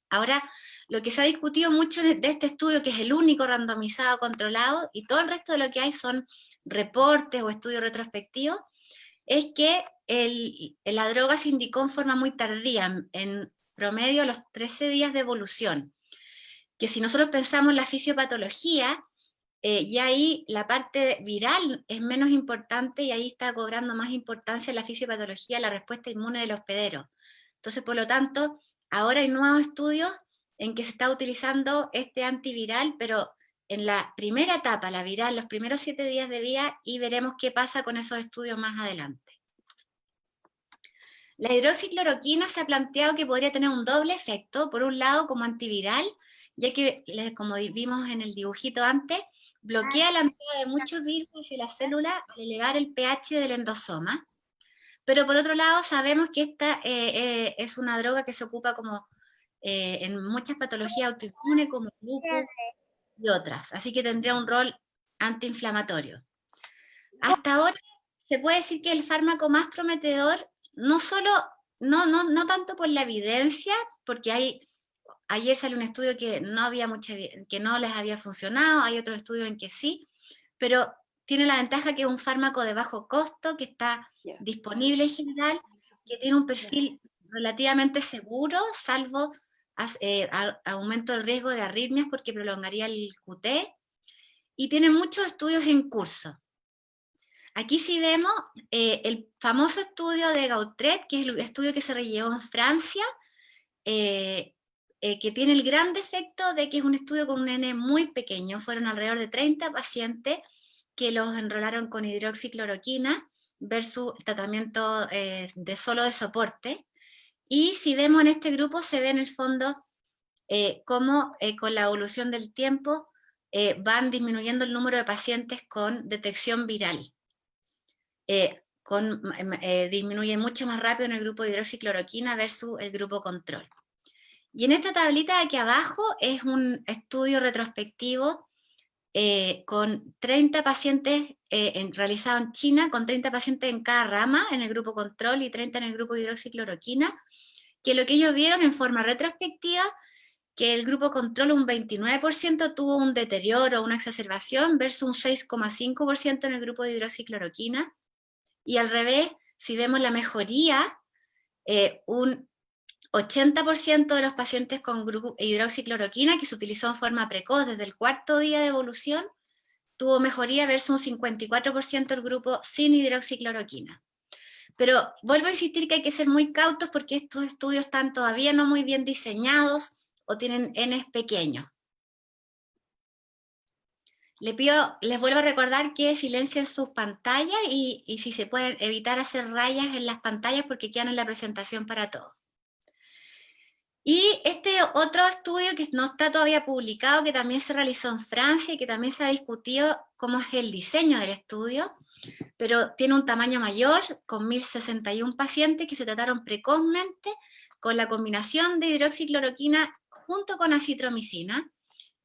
Ahora, lo que se ha discutido mucho de este estudio, que es el único randomizado controlado, y todo el resto de lo que hay son reportes o estudios retrospectivos, es que la droga se indicó en forma muy tardía, en promedio a los 13 días de evolución, que si nosotros pensamos en la fisiopatología, y ahí la parte viral es menos importante y ahí está cobrando más importancia en la fisiopatología la respuesta inmune del hospedero. Entonces, por lo tanto, ahora hay nuevos estudios en que se está utilizando este antiviral, pero en la primera etapa, la viral, los primeros 7 días de vida, y veremos qué pasa con esos estudios más adelante. La hidroxicloroquina se ha planteado que podría tener un doble efecto, por un lado como antiviral, ya que, como vimos en el dibujito antes, bloquea la entrada de muchos virus hacia la célula al elevar el pH del endosoma, pero por otro lado sabemos que esta es una droga que se ocupa como en muchas patologías autoinmunes como lupus y otras, así que tendría un rol antiinflamatorio. Hasta ahora se puede decir que el fármaco más prometedor, no tanto por la evidencia, porque ayer salió un estudio que no les había funcionado, hay otros estudios en que sí, pero tiene la ventaja que es un fármaco de bajo costo, que está disponible en general, que tiene un perfil relativamente seguro, salvo aumento del riesgo de arritmias porque prolongaría el QT, y tiene muchos estudios en curso. Aquí sí vemos el famoso estudio de Gautret, que es el estudio que se llevó en Francia, que tiene el gran defecto de que es un estudio con un N muy pequeño. Fueron alrededor de 30 pacientes que los enrolaron con hidroxicloroquina versus el tratamiento solo de soporte. Y si vemos en este grupo, se ve en el fondo cómo con la evolución del tiempo van disminuyendo el número de pacientes con detección viral. Disminuye mucho más rápido en el grupo de hidroxicloroquina versus el grupo control. Y en esta tablita de aquí abajo es un estudio retrospectivo con 30 pacientes realizado en China, con 30 pacientes en cada rama, en el grupo control y 30 en el grupo de hidroxicloroquina, que lo que ellos vieron en forma retrospectiva, que el grupo control un 29% tuvo un deterioro, una exacerbación, versus un 6,5% en el grupo de hidroxicloroquina, y al revés, si vemos la mejoría, un 80% de los pacientes con grupo hidroxicloroquina, que se utilizó en forma precoz desde el 4.º día de evolución, tuvo mejoría versus un 54% el grupo sin hidroxicloroquina. Pero vuelvo a insistir que hay que ser muy cautos porque estos estudios están todavía no muy bien diseñados o tienen Ns pequeños. Les vuelvo a recordar que silencien sus pantallas y si se pueden evitar hacer rayas en las pantallas porque quedan en la presentación para todos. Y este otro estudio que no está todavía publicado, que también se realizó en Francia y que también se ha discutido cómo es el diseño del estudio, pero tiene un tamaño mayor, con 1061 pacientes que se trataron precozmente con la combinación de hidroxicloroquina junto con acitromicina,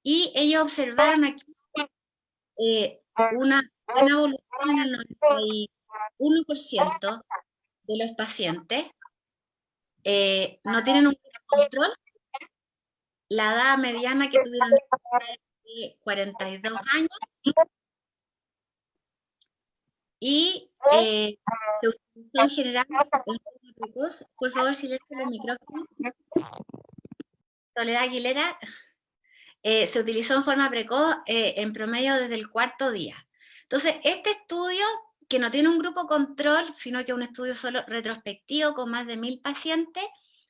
y ellos observaron aquí una buena evolución en el 91% de los pacientes. No tienen un control. La edad mediana que tuvieron de 42 años. Y se utilizó en general precoz. Por favor, silencio los micrófonos. Soledad Aguilera. Se utilizó en forma precoz en promedio desde el 4.º día. Entonces, este estudio que no tiene un grupo control, sino que un estudio solo retrospectivo con más de 1000 pacientes,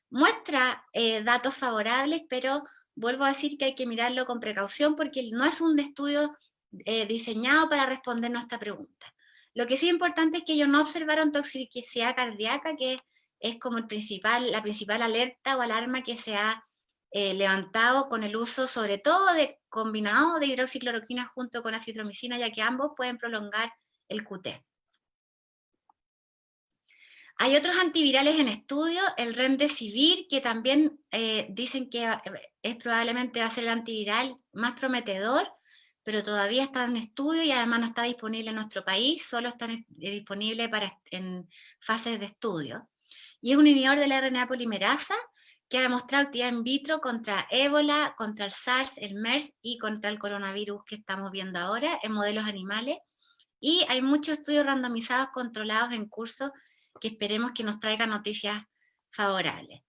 muestra datos favorables, pero vuelvo a decir que hay que mirarlo con precaución porque no es un estudio diseñado para respondernos a esta pregunta. Lo que sí es importante es que ellos no observaron toxicidad cardíaca, que es como la principal alerta o alarma que se ha levantado con el uso, sobre todo combinado de hidroxicloroquina junto con acitromicina, ya que ambos pueden prolongar el QT. Hay otros antivirales en estudio, el Remdesivir, que también dicen que probablemente va a ser el antiviral más prometedor, pero todavía está en estudio y además no está disponible en nuestro país, solo está disponible en fases de estudio. Y es un inhibidor de la RNA polimerasa que ha demostrado actividad in vitro contra ébola, contra el SARS, el MERS y contra el coronavirus que estamos viendo ahora en modelos animales. Y hay muchos estudios randomizados controlados en curso que esperemos que nos traigan noticias favorables.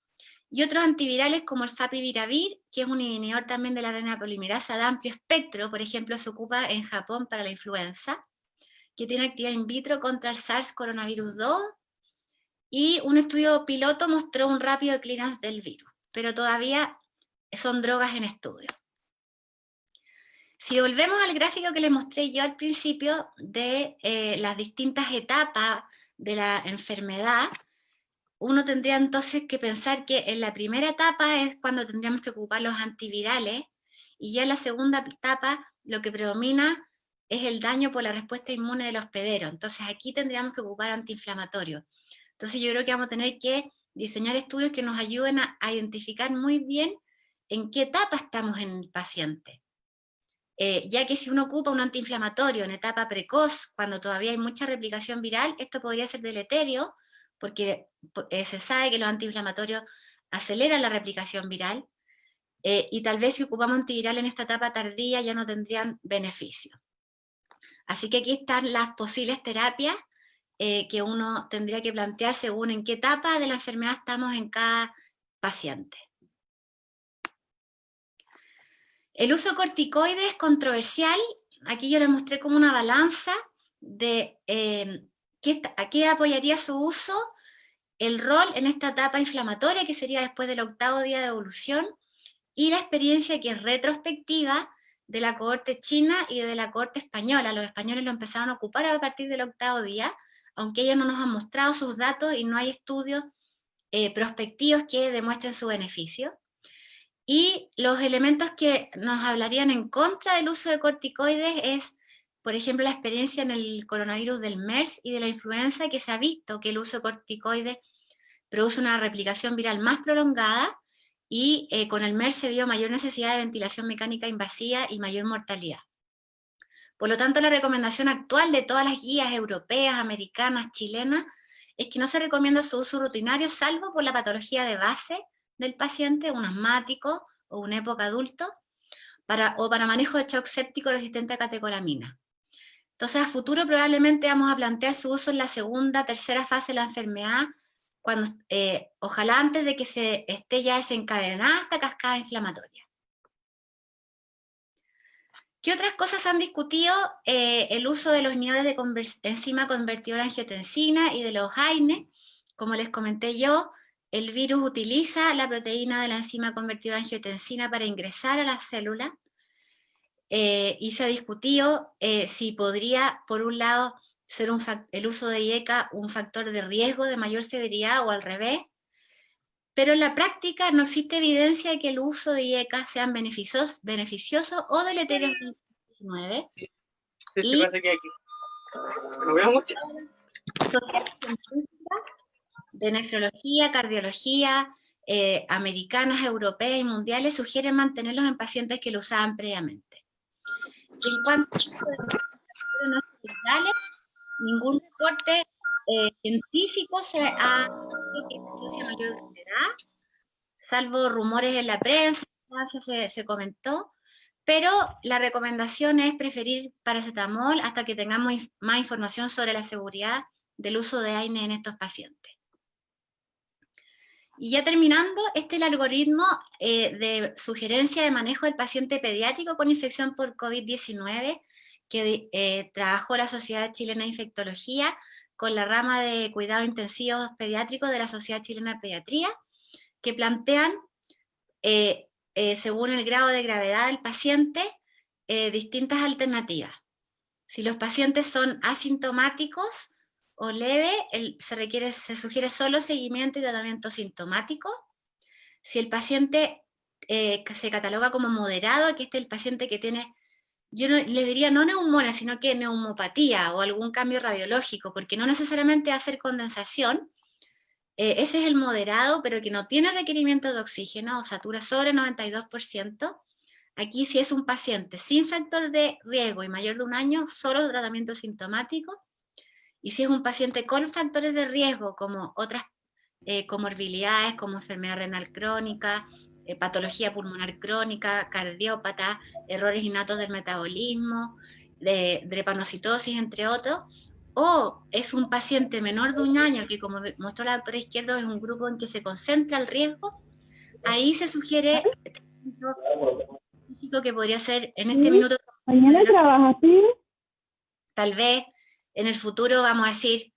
Y otros antivirales como el Favipiravir, que es un inhibidor también de la RNA polimerasa de amplio espectro, por ejemplo, se ocupa en Japón para la influenza, que tiene actividad in vitro contra el SARS coronavirus 2, y un estudio piloto mostró un rápido clearance del virus, pero todavía son drogas en estudio. Si volvemos al gráfico que les mostré yo al principio de las distintas etapas de la enfermedad, uno tendría entonces que pensar que en la primera etapa es cuando tendríamos que ocupar los antivirales, y ya en la segunda etapa lo que predomina es el daño por la respuesta inmune del hospedero. Entonces aquí tendríamos que ocupar antiinflamatorios. Entonces yo creo que vamos a tener que diseñar estudios que nos ayuden a identificar muy bien en qué etapa estamos en el paciente. Ya que si uno ocupa un antiinflamatorio en etapa precoz, cuando todavía hay mucha replicación viral, esto podría ser deleterio, porque se sabe que los antiinflamatorios aceleran la replicación viral, y tal vez si ocupamos antiviral en esta etapa tardía ya no tendrían beneficio. Así que aquí están las posibles terapias que uno tendría que plantear según en qué etapa de la enfermedad estamos en cada paciente. El uso de corticoides es controversial. Aquí yo les mostré como una balanza de a qué apoyaría su uso, el rol en esta etapa inflamatoria, que sería después del 8º día de evolución, y la experiencia que es retrospectiva de la cohorte china y de la cohorte española. Los españoles lo empezaron a ocupar a partir del 8º día, aunque ellos no nos han mostrado sus datos y no hay estudios prospectivos que demuestren su beneficio. Y los elementos que nos hablarían en contra del uso de corticoides es, por ejemplo, la experiencia en el coronavirus del MERS y de la influenza, que se ha visto que el uso de corticoides produce una replicación viral más prolongada, y con el MERS se vio mayor necesidad de ventilación mecánica invasiva y mayor mortalidad. Por lo tanto, la recomendación actual de todas las guías europeas, americanas, chilenas, es que no se recomienda su uso rutinario, salvo por la patología de base del paciente, un asmático o un EPOC adulto, o para manejo de shock séptico resistente a catecolamina. Entonces, a futuro probablemente vamos a plantear su uso en la segunda, tercera fase de la enfermedad, cuando, ojalá antes de que se esté ya desencadenada esta cascada inflamatoria. ¿Qué otras cosas han discutido? El uso de los inhibidores de enzima convertidora angiotensina y de los AINE. Como les comenté yo, el virus utiliza la proteína de la enzima convertidora angiotensina para ingresar a las células, y se ha discutido si podría, por un lado, ser el uso de IECA un factor de riesgo de mayor severidad o al revés, pero en la práctica no existe evidencia de que el uso de IECA sean beneficiosos o deleterios del COVID-19. Sí, parece que aquí. Lo veo mucho. De nefrología, cardiología, americanas, europeas y mundiales sugieren mantenerlos en pacientes que lo usaban previamente. En cuanto a los hospitales, ningún reporte científico se ha hecho mayor gravedad, salvo rumores en la prensa, se comentó, pero la recomendación es preferir paracetamol hasta que tengamos más información sobre la seguridad del uso de AINE en estos pacientes. Y ya terminando, este es el algoritmo de sugerencia de manejo del paciente pediátrico con infección por COVID-19, que trabajó la Sociedad Chilena de Infectología con la rama de cuidados intensivos pediátricos de la Sociedad Chilena de Pediatría, que plantean, según el grado de gravedad del paciente, distintas alternativas. Si los pacientes son asintomáticos o leve, se sugiere solo seguimiento y tratamiento sintomático. Si el paciente se cataloga como moderado, que este es el paciente que tiene, yo no, le diría no neumonía, sino que neumopatía o algún cambio radiológico, porque no necesariamente va a ser condensación. Ese es el moderado, pero que no tiene requerimiento de oxígeno o satura sobre 92%. Aquí, si es un paciente sin factor de riesgo y mayor de 1 año, solo tratamiento sintomático. Y si es un paciente con factores de riesgo, como otras comorbilidades, como enfermedad renal crónica, patología pulmonar crónica, cardiópata, errores innatos del metabolismo, de drepanocitosis, entre otros, o es un paciente menor de 1 año, que como mostró la doctora Izquierdo, es un grupo en que se concentra el riesgo, ahí se sugiere que podría ser en este minuto. ¿Mañana trabajaste? Tal vez en el futuro vamos a decir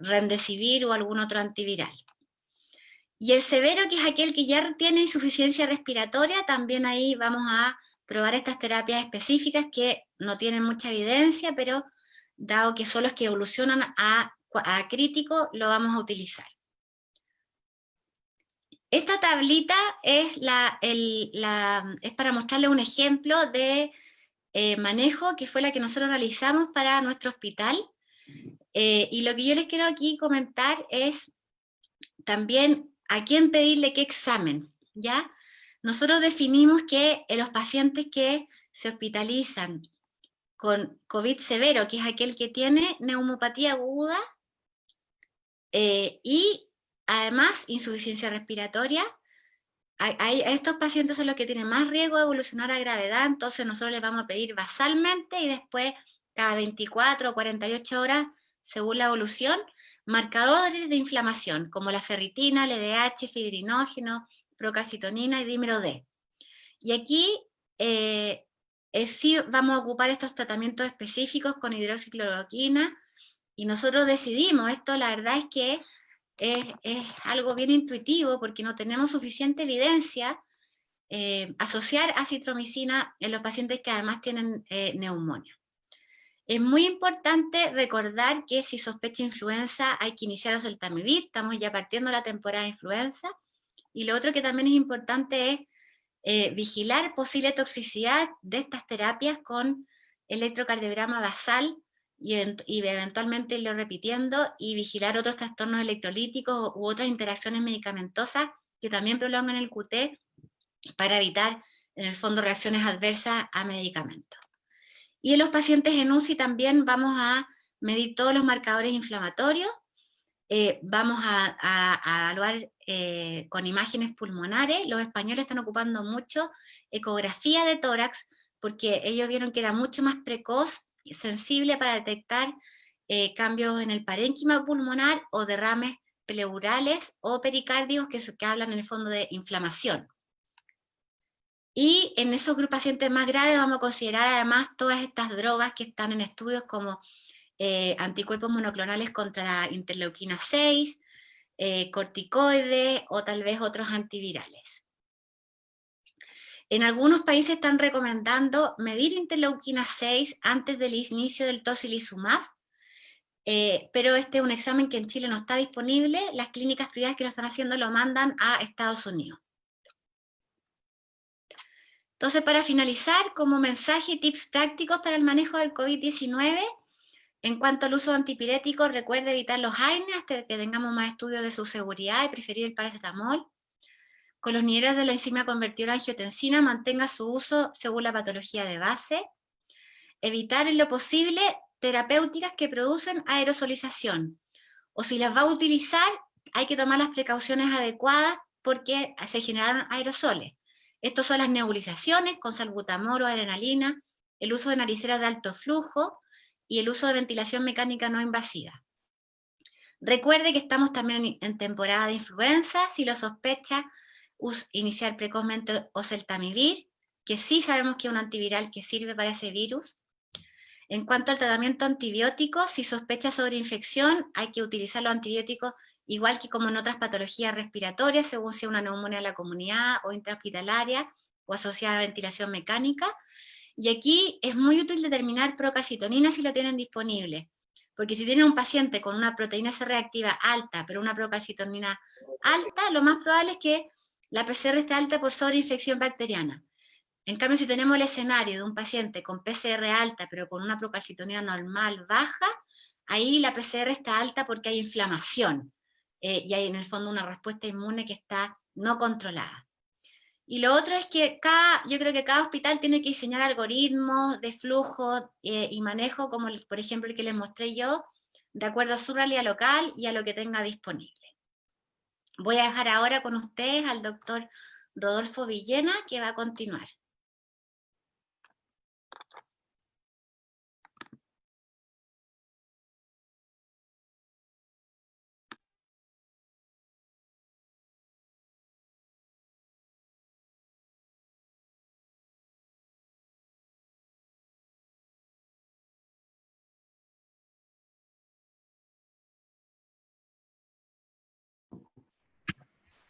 remdesivir o algún otro antiviral. Y el severo, que es aquel que ya tiene insuficiencia respiratoria, también ahí vamos a probar estas terapias específicas que no tienen mucha evidencia, pero dado que son los que evolucionan a crítico, lo vamos a utilizar. Esta tablita es, es para mostrarles un ejemplo de manejo que fue la que nosotros realizamos para nuestro hospital. Y lo que yo les quiero aquí comentar es también a quién pedirle qué examen, ¿ya? Nosotros definimos que en los pacientes que se hospitalizan con COVID severo, que es aquel que tiene neumopatía aguda y además insuficiencia respiratoria, a estos pacientes son los que tienen más riesgo de evolucionar a gravedad, entonces nosotros les vamos a pedir basalmente y después cada 24 o 48 horas, según la evolución, marcadores de inflamación, como la ferritina, LDH, fibrinógeno, procalcitonina y dímero D. Y aquí sí vamos a ocupar estos tratamientos específicos con hidroxicloroquina, y nosotros decidimos, esto la verdad es que es algo bien intuitivo, porque no tenemos suficiente evidencia, asociar acitromicina en los pacientes que además tienen neumonía. Es muy importante recordar que si sospecha influenza hay que iniciar oseltamivir, estamos ya partiendo la temporada de influenza, y lo otro que también es importante es vigilar posible toxicidad de estas terapias con electrocardiograma basal y eventualmente irlo repitiendo, y vigilar otros trastornos electrolíticos u otras interacciones medicamentosas que también prolongan el QT para evitar, en el fondo, reacciones adversas a medicamentos. Y en los pacientes en UCI también vamos a medir todos los marcadores inflamatorios, vamos a evaluar con imágenes pulmonares. Los españoles están ocupando mucho ecografía de tórax, porque ellos vieron que era mucho más precoz y sensible para detectar cambios en el parénquima pulmonar o derrames pleurales o pericárdigos que hablan en el fondo de inflamación. Y en esos grupos pacientes más graves vamos a considerar además todas estas drogas que están en estudios, como anticuerpos monoclonales contra la interleuquina 6, corticoides o tal vez otros antivirales. En algunos países están recomendando medir interleuquina 6 antes del inicio del tocilizumab, pero este es un examen que en Chile no está disponible. Las clínicas privadas que lo están haciendo lo mandan a Estados Unidos. Entonces, para finalizar, como mensaje y tips prácticos para el manejo del COVID-19, en cuanto al uso de antipiréticos, recuerde evitar los AINE hasta que tengamos más estudios de su seguridad y preferir el paracetamol. Con los niveles de la enzima convertidora a angiotensina, mantenga su uso según la patología de base. Evitar en lo posible terapéuticas que producen aerosolización. O si las va a utilizar, hay que tomar las precauciones adecuadas porque se generaron aerosoles. Estos son las nebulizaciones con salbutamol o adrenalina, el uso de nariceras de alto flujo y el uso de ventilación mecánica no invasiva. Recuerde que estamos también en temporada de influenza. Si lo sospecha, iniciar precozmente oseltamivir, que sí sabemos que es un antiviral que sirve para ese virus. En cuanto al tratamiento antibiótico, si sospecha sobre infección, hay que utilizar los antibióticos igual que como en otras patologías respiratorias, según sea una neumonía de la comunidad o intrahospitalaria o asociada a ventilación mecánica. Y aquí es muy útil determinar procalcitonina si lo tienen disponible, porque si tienen un paciente con una proteína C reactiva alta, pero una procalcitonina alta, lo más probable es que la PCR esté alta por sobreinfección bacteriana. En cambio, si tenemos el escenario de un paciente con PCR alta, pero con una procalcitonina normal baja, ahí la PCR está alta porque hay inflamación, y hay en el fondo una respuesta inmune que está no controlada. Y lo otro es que yo creo que cada hospital tiene que diseñar algoritmos de flujo y manejo, como por ejemplo el que les mostré yo, de acuerdo a su realidad local y a lo que tenga disponible. Voy a dejar ahora con ustedes al doctor Rodolfo Villena, que va a continuar.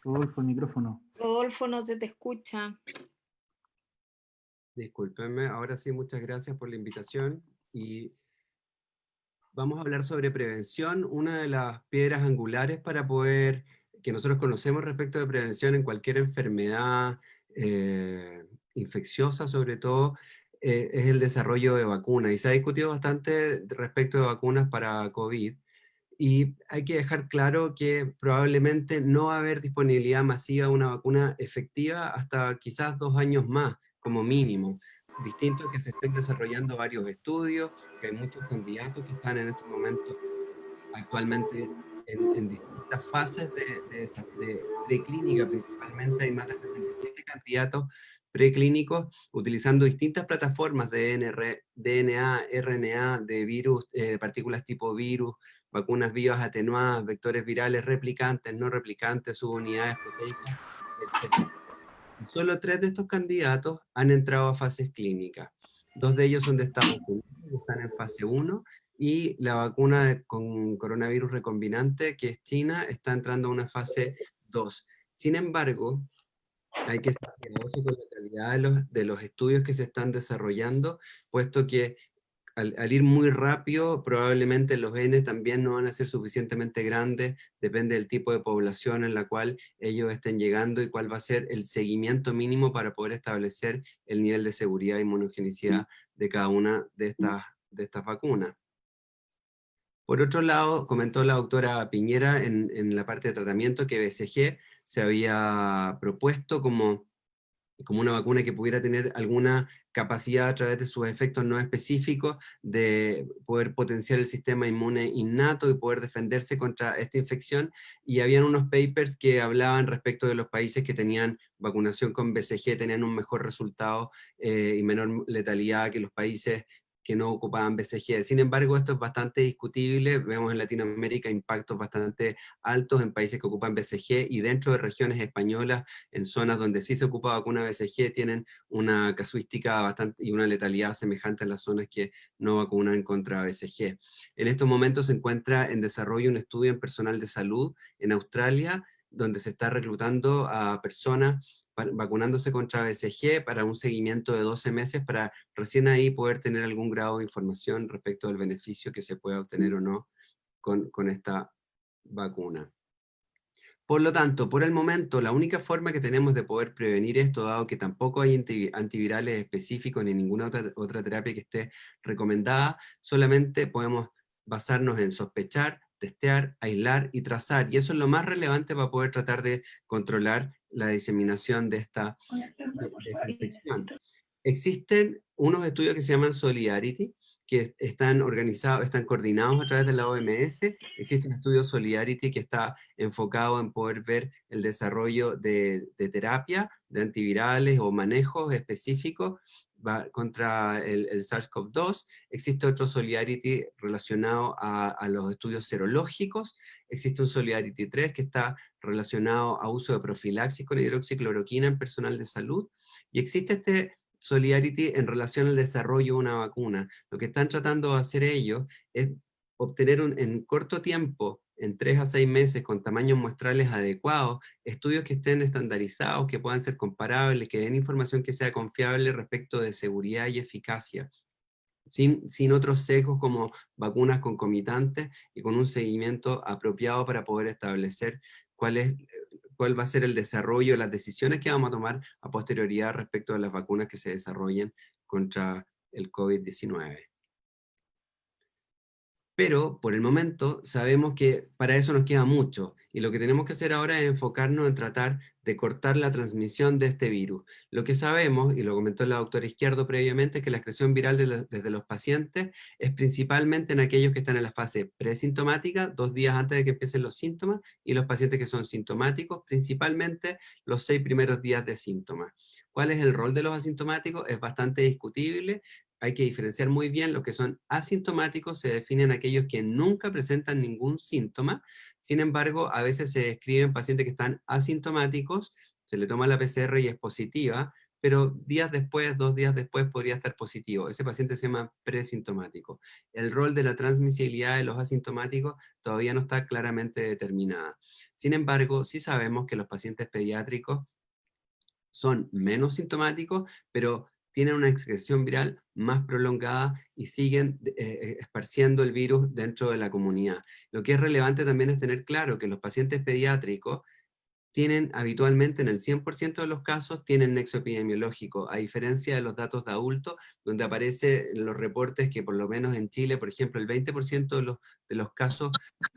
Rodolfo, el micrófono. Rodolfo, no se te escucha. Discúlpenme, ahora sí, muchas gracias por la invitación. Y vamos a hablar sobre prevención, una de las piedras angulares para poder, que nosotros conocemos respecto de prevención en cualquier enfermedad infecciosa sobre todo, es el desarrollo de vacunas. Y se ha discutido bastante respecto de vacunas para COVID. Y hay que dejar claro que probablemente no va a haber disponibilidad masiva de una vacuna efectiva hasta quizás 2 años más, como mínimo. Distinto que se estén desarrollando varios estudios, que hay muchos candidatos que están en estos momentos actualmente en distintas fases de preclínica, principalmente hay más de 67 candidatos preclínicos utilizando distintas plataformas de DNA, RNA, de virus, partículas tipo virus, vacunas vivas atenuadas, vectores virales replicantes, no replicantes, subunidades proteicas, etc. Y solo 3 de estos candidatos han entrado a fases clínicas. 2 de ellos son de Estados Unidos, están en fase 1, y la vacuna con coronavirus recombinante, que es China, está entrando a una fase 2. Sin embargo, hay que estar cuidadoso con la calidad de los estudios que se están desarrollando, puesto que al ir muy rápido, probablemente los N también no van a ser suficientemente grandes, depende del tipo de población en la cual ellos estén llegando y cuál va a ser el seguimiento mínimo para poder establecer el nivel de seguridad e inmunogenicidad de cada una de estas vacunas. Por otro lado, comentó la doctora Piñera en la parte de tratamiento que BCG se había propuesto como una vacuna que pudiera tener alguna capacidad a través de sus efectos no específicos de poder potenciar el sistema inmune innato y poder defenderse contra esta infección, y habían unos papers que hablaban respecto de los países que tenían vacunación con BCG, tenían un mejor resultado y menor letalidad que los países que no ocupaban BCG. Sin embargo, esto es bastante discutible. Vemos en Latinoamérica impactos bastante altos en países que ocupan BCG, y dentro de regiones españolas, en zonas donde sí se ocupa vacuna BCG, tienen una casuística bastante y una letalidad semejante a las zonas que no vacunan contra BCG. En estos momentos se encuentra en desarrollo un estudio en personal de salud en Australia, donde se está reclutando a personas vacunándose contra BCG para un seguimiento de 12 meses, para recién ahí poder tener algún grado de información respecto del beneficio que se pueda obtener o no con esta vacuna. Por lo tanto, por el momento, la única forma que tenemos de poder prevenir esto, dado que tampoco hay antivirales específicos ni ninguna otra terapia que esté recomendada, solamente podemos basarnos en sospechar, testear, aislar y trazar, y eso es lo más relevante para poder tratar de controlar la diseminación de esta infección. Existen unos estudios que se llaman Solidarity, que están organizados, están coordinados a través de la OMS. Existe un estudio Solidarity que está enfocado en poder ver el desarrollo de terapia, de antivirales o manejos específicos contra el SARS-CoV-2. Existe otro Solidarity relacionado a los estudios serológicos. Existe un Solidarity 3 que está relacionado a uso de profilaxis con hidroxicloroquina en personal de salud. Y existe este Solidarity en relación al desarrollo de una vacuna. Lo que están tratando de hacer ellos es obtener en corto tiempo, en 3 a 6 meses, con tamaños muestrales adecuados, estudios que estén estandarizados, que puedan ser comparables, que den información que sea confiable respecto de seguridad y eficacia, sin otros sesgos como vacunas concomitantes y con un seguimiento apropiado para poder establecer cuál va a ser el desarrollo, las decisiones que vamos a tomar a posterioridad respecto de las vacunas que se desarrollen contra el COVID-19. Pero por el momento sabemos que para eso nos queda mucho, y lo que tenemos que hacer ahora es enfocarnos en tratar de cortar la transmisión de este virus. Lo que sabemos, y lo comentó la doctora Izquierdo previamente, es que la excreción viral desde los pacientes es principalmente en aquellos que están en la fase presintomática, 2 días antes de que empiecen los síntomas, y los pacientes que son sintomáticos, principalmente los 6 primeros días de síntomas. ¿Cuál es el rol de los asintomáticos? Es bastante discutible. Hay que diferenciar muy bien los que son asintomáticos, se definen aquellos que nunca presentan ningún síntoma. Sin embargo, a veces se describen pacientes que están asintomáticos, se le toma la PCR y es positiva, pero días después, 2 días después podría estar positivo. Ese paciente se llama presintomático. El rol de la transmisibilidad de los asintomáticos todavía no está claramente determinada. Sin embargo, sí sabemos que los pacientes pediátricos son menos sintomáticos, pero tienen una excreción viral más prolongada y siguen esparciendo el virus dentro de la comunidad. Lo que es relevante también es tener claro que los pacientes pediátricos tienen habitualmente, en el 100% de los casos, tienen nexo epidemiológico, a diferencia de los datos de adultos, donde aparece en los reportes que por lo menos en Chile, por ejemplo, el 20% de los casos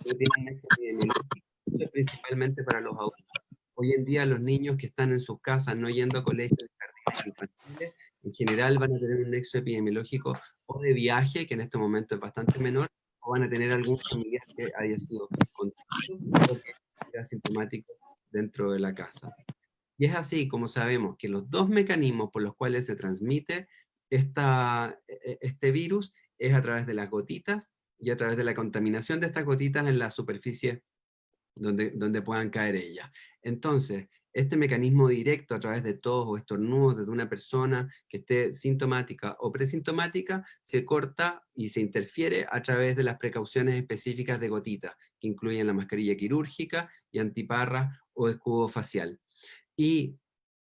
no tienen nexo epidemiológico. Eso es principalmente para los adultos. Hoy en día los niños que están en sus casas no yendo a colegios y jardines infantiles, en general van a tener un nexo epidemiológico o de viaje, que en este momento es bastante menor, o van a tener algún familiar que haya sido contagiado o que sea asintomático dentro de la casa. Y es así como sabemos que los 2 mecanismos por los cuales se transmite este virus es a través de las gotitas y a través de la contaminación de estas gotitas en la superficie donde puedan caer ellas. Entonces, este mecanismo directo a través de tos o estornudos de una persona que esté sintomática o presintomática se corta y se interfiere a través de las precauciones específicas de gotitas, que incluyen la mascarilla quirúrgica y antiparra o escudo facial. Y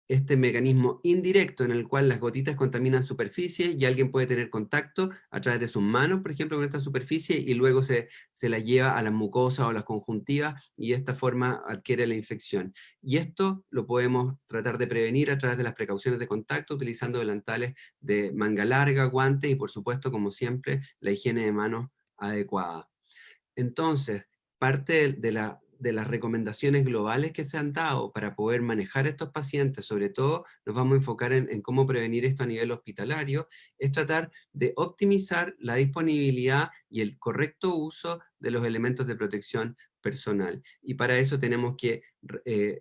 este mecanismo indirecto en el cual las gotitas contaminan superficie y alguien puede tener contacto a través de sus manos, por ejemplo, con esta superficie, y luego se la lleva a las mucosas o las conjuntivas, y de esta forma adquiere la infección. Y esto lo podemos tratar de prevenir a través de las precauciones de contacto, utilizando delantales de manga larga, guantes y, por supuesto, como siempre, la higiene de manos adecuada. Entonces, parte de las recomendaciones globales que se han dado para poder manejar estos pacientes, sobre todo nos vamos a enfocar en cómo prevenir esto a nivel hospitalario, es tratar de optimizar la disponibilidad y el correcto uso de los elementos de protección personal. Y para eso tenemos que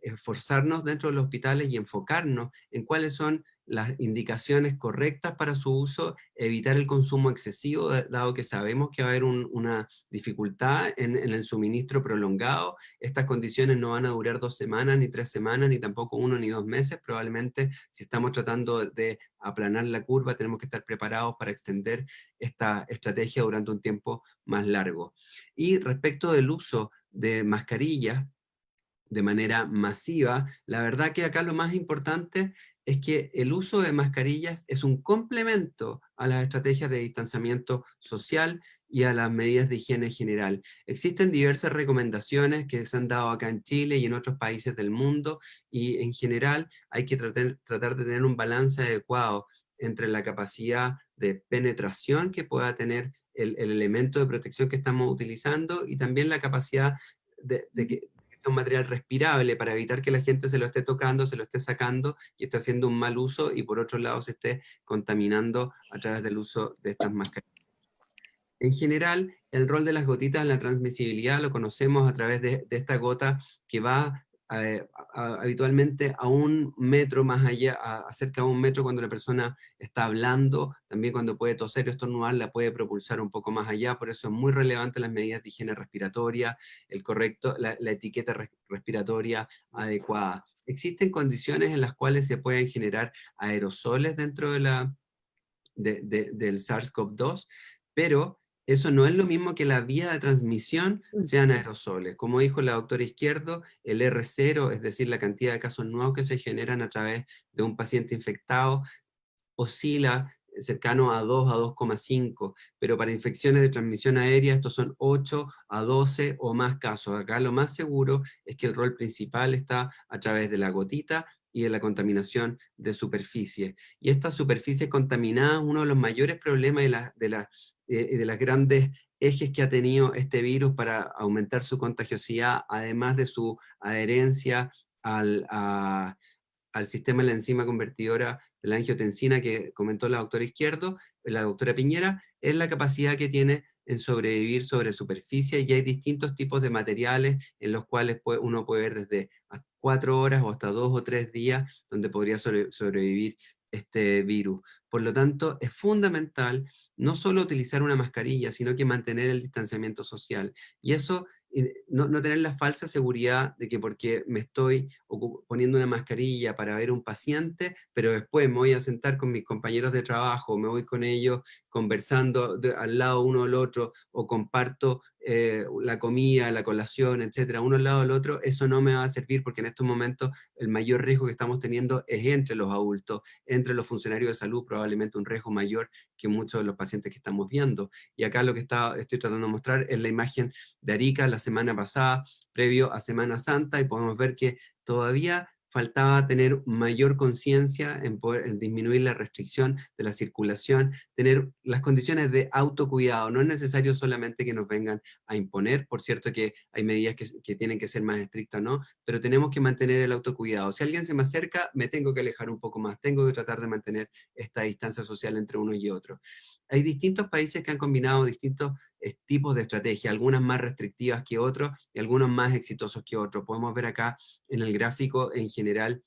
esforzarnos dentro de los hospitales y enfocarnos en cuáles son las indicaciones correctas para su uso, evitar el consumo excesivo, dado que sabemos que va a haber una dificultad en el suministro prolongado. Estas condiciones no van a durar 2 semanas, ni 3 semanas, ni tampoco 1 ni 2 meses. Probablemente, si estamos tratando de aplanar la curva, tenemos que estar preparados para extender esta estrategia durante un tiempo más largo. Y respecto del uso de mascarillas de manera masiva, la verdad que acá lo más importante es que el uso de mascarillas es un complemento a las estrategias de distanciamiento social y a las medidas de higiene general. Existen diversas recomendaciones que se han dado acá en Chile y en otros países del mundo, y en general hay que tratar de tener un balance adecuado entre la capacidad de penetración que pueda tener el elemento de protección que estamos utilizando, y también la capacidad de que sea un material respirable para evitar que la gente se lo esté tocando, se lo esté sacando y esté haciendo un mal uso, y por otro lado se esté contaminando a través del uso de estas mascarillas. En general, el rol de las gotitas en la transmisibilidad lo conocemos a través de esta gota que va habitualmente a 1 metro más allá, a cerca de 1 metro cuando la persona está hablando. También cuando puede toser o estornudar la puede propulsar un poco más allá. Por eso es muy relevante las medidas de higiene respiratoria, la etiqueta respiratoria adecuada. existen condiciones en las cuales se pueden generar aerosoles dentro de del SARS-CoV-2, pero eso no es lo mismo que la vía de transmisión sean aerosoles. Como dijo la doctora Izquierdo, el R0, es decir, la cantidad de casos nuevos que se generan a través de un paciente infectado, oscila cercano a 2 a 2,5, pero para infecciones de transmisión aérea estos son 8 a 12 o más casos. Acá lo más seguro es que el rol principal está a través de la gotita y de la contaminación de superficie. Y esta superficie contaminada es uno de los mayores problemas de las grandes ejes que ha tenido este virus para aumentar su contagiosidad, además de su adherencia al sistema de la enzima convertidora de la angiotensina que comentó la doctora Izquierdo, la doctora Piñera, es la capacidad que tiene en sobrevivir sobre superficie, y hay distintos tipos de materiales en los cuales uno puede ver desde 4 horas o hasta 2 o 3 días donde podría sobrevivir este virus. Por lo tanto, es fundamental no solo utilizar una mascarilla, sino que mantener el distanciamiento social. Y eso, no tener la falsa seguridad de que porque me estoy poniendo una mascarilla para ver un paciente, pero después me voy a sentar con mis compañeros de trabajo, me voy con ellos conversando al lado uno al otro, o comparto la comida, la colación, etcétera, uno al lado del otro, eso no me va a servir, porque en estos momentos el mayor riesgo que estamos teniendo es entre los adultos, entre los funcionarios de salud, probablemente un riesgo mayor que muchos de los pacientes que estamos viendo. Y acá lo que estoy tratando de mostrar es la imagen de Arica la semana pasada, previo a Semana Santa, y podemos ver que todavía faltaba tener mayor conciencia en disminuir la restricción de la circulación, tener las condiciones de autocuidado. No es necesario solamente que nos vengan a imponer, por cierto que hay medidas que tienen que ser más estrictas, ¿no? Pero tenemos que mantener el autocuidado. Si alguien se me acerca, me tengo que alejar un poco más, tengo que tratar de mantener esta distancia social entre uno y otro. Hay distintos países que han combinado distintos tipos de estrategia, algunas más restrictivas que otros y algunos más exitosos que otros. Podemos ver acá en el gráfico en general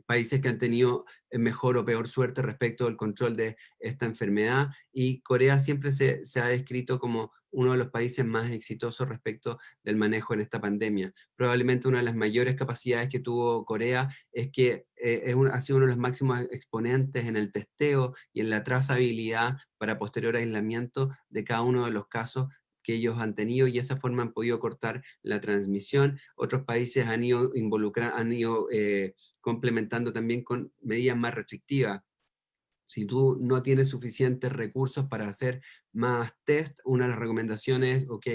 países que han tenido mejor o peor suerte respecto al control de esta enfermedad, y Corea siempre se ha descrito como uno de los países más exitosos respecto del manejo en esta pandemia. Probablemente una de las mayores capacidades que tuvo Corea es que ha sido uno de los máximos exponentes en el testeo y en la trazabilidad para posterior aislamiento de cada uno de los casos que ellos han tenido, y de esa forma han podido cortar la transmisión. Otros países han ido complementando también con medidas más restrictivas. Si tú no tienes suficientes recursos para hacer más test, una de las recomendaciones es, ok,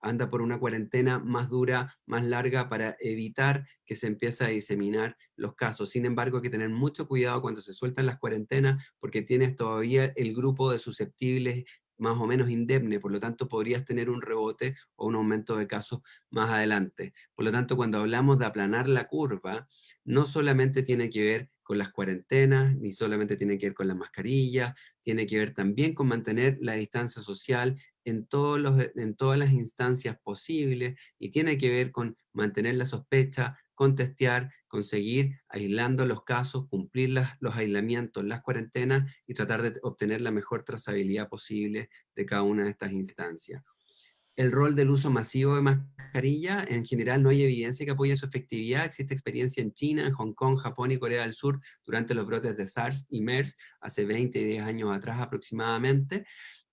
anda por una cuarentena más dura, más larga, para evitar que se empiece a diseminar los casos. Sin embargo, hay que tener mucho cuidado cuando se sueltan las cuarentenas, porque tienes todavía el grupo de susceptibles más o menos indemne, por lo tanto podrías tener un rebote o un aumento de casos más adelante. Por lo tanto, cuando hablamos de aplanar la curva, no solamente tiene que ver con las cuarentenas, ni solamente tiene que ver con las mascarillas, tiene que ver también con mantener la distancia social en todas las instancias posibles, y tiene que ver con mantener la sospecha, con testear, con seguir aislando los casos, cumplir los aislamientos, las cuarentenas, y tratar de obtener la mejor trazabilidad posible de cada una de estas instancias. El rol del uso masivo de mascarilla, en general no hay evidencia que apoye su efectividad. Existe experiencia en China, en Hong Kong, Japón y Corea del Sur durante los brotes de SARS y MERS, hace 20 y 10 años atrás aproximadamente,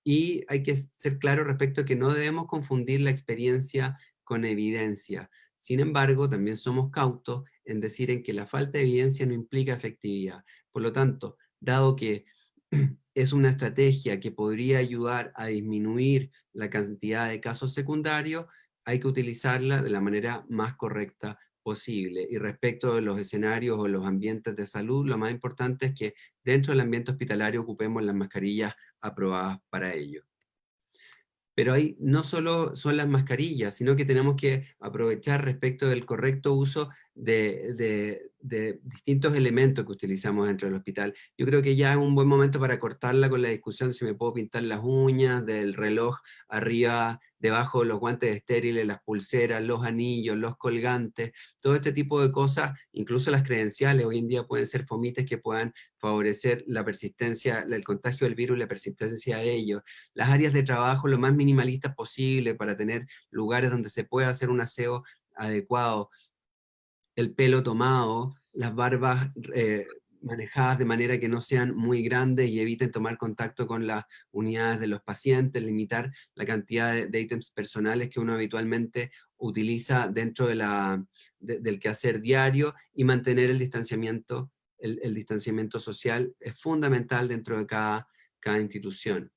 y hay que ser claro respecto a que no debemos confundir la experiencia con evidencia. Sin embargo, también somos cautos en decir en que la falta de evidencia no implica efectividad. Por lo tanto, dado que es una estrategia que podría ayudar a disminuir la cantidad de casos secundarios, hay que utilizarla de la manera más correcta posible. Y respecto de los escenarios o los ambientes de salud, lo más importante es que dentro del ambiente hospitalario ocupemos las mascarillas aprobadas para ello. Pero ahí no solo son las mascarillas, sino que tenemos que aprovechar respecto del correcto uso de distintos elementos que utilizamos dentro del hospital. Yo creo que ya es un buen momento para cortarla con la discusión si me puedo pintar las uñas, del reloj arriba, debajo de los guantes estériles, las pulseras, los anillos, los colgantes, todo este tipo de cosas, incluso las credenciales, hoy en día pueden ser fomites que puedan favorecer la persistencia, el contagio del virus, la persistencia de ellos. Las áreas de trabajo lo más minimalistas posible para tener lugares donde se pueda hacer un aseo adecuado. el pelo tomado, las barbas manejadas de manera que no sean muy grandes y eviten tomar contacto con las unidades de los pacientes, limitar la cantidad de ítems personales que uno habitualmente utiliza dentro del quehacer diario, y mantener el distanciamiento, el distanciamiento social es fundamental dentro de cada institución.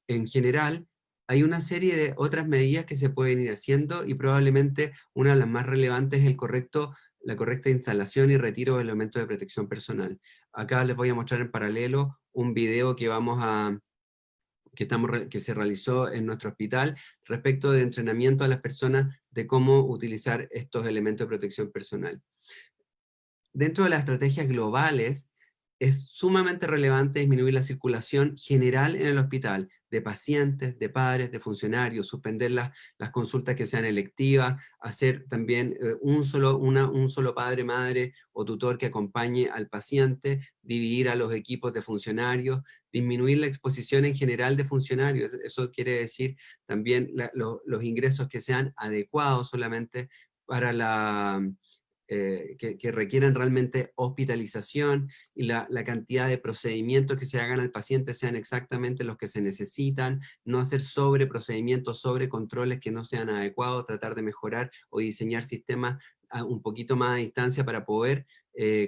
En general, hay una serie de otras medidas que se pueden ir haciendo, y probablemente una de las más relevantes es la correcta instalación y retiro de elementos de protección personal. Acá les voy a mostrar en paralelo un video que se realizó en nuestro hospital respecto de entrenamiento a las personas de cómo utilizar estos elementos de protección personal. Dentro de las estrategias globales, es sumamente relevante disminuir la circulación general en el hospital, de pacientes, de padres, de funcionarios, suspender las consultas que sean electivas, hacer también un solo padre, madre o tutor que acompañe al paciente, dividir a los equipos de funcionarios, disminuir la exposición en general de funcionarios. Eso quiere decir también los ingresos que sean adecuados solamente para que requieran realmente hospitalización, y la cantidad de procedimientos que se hagan al paciente sean exactamente los que se necesitan, no hacer sobre procedimientos, sobre controles que no sean adecuados, tratar de mejorar o diseñar sistemas un poquito más a distancia para poder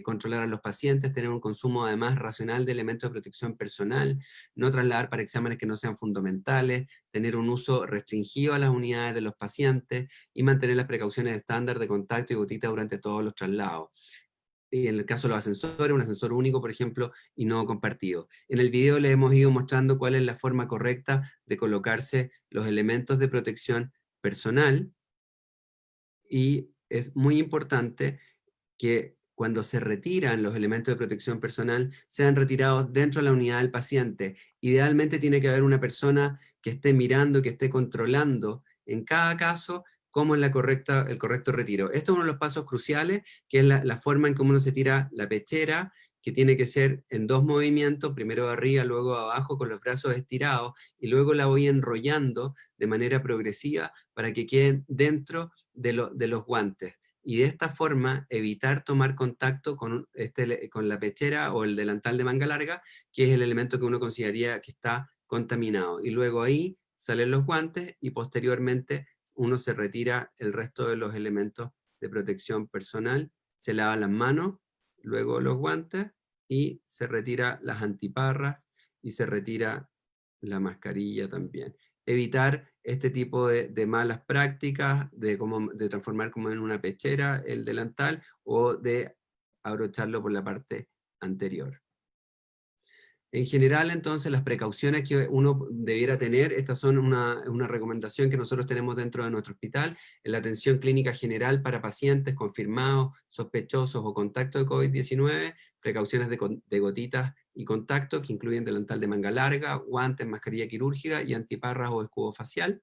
controlar a los pacientes, tener un consumo además racional de elementos de protección personal, no trasladar para exámenes que no sean fundamentales, tener un uso restringido a las unidades de los pacientes, y mantener las precauciones estándar de contacto y gotita durante todos los traslados. Y en el caso de los ascensores, un ascensor único, por ejemplo, y no compartido. En el video les hemos ido mostrando cuál es la forma correcta de colocarse los elementos de protección personal, y es muy importante que cuando se retiran los elementos de protección personal, sean retirados dentro de la unidad del paciente. Idealmente tiene que haber una persona que esté mirando, que esté controlando en cada caso cómo es el correcto retiro. Esto es uno de los pasos cruciales, que es la forma en cómo uno se tira la pechera, que tiene que ser en 2 movimientos, primero de arriba, luego de abajo, con los brazos estirados, y luego la voy enrollando de manera progresiva para que queden dentro de los guantes. Y de esta forma evitar tomar contacto con la pechera o el delantal de manga larga, que es el elemento que uno consideraría que está contaminado. Y luego ahí salen los guantes, y posteriormente uno se retira el resto de los elementos de protección personal, se lava las manos, luego los guantes, y se retira las antiparras, y se retira la mascarilla también. Evitar este tipo de malas prácticas, de transformar como en una pechera el delantal, o de abrocharlo por la parte anterior. En general, entonces, las precauciones que uno debiera tener, estas son una recomendación que nosotros tenemos dentro de nuestro hospital, en la atención clínica general para pacientes confirmados, sospechosos o contacto de COVID-19, precauciones de gotitas y contacto, que incluyen delantal de manga larga, guantes, mascarilla quirúrgica y antiparras o escudo facial,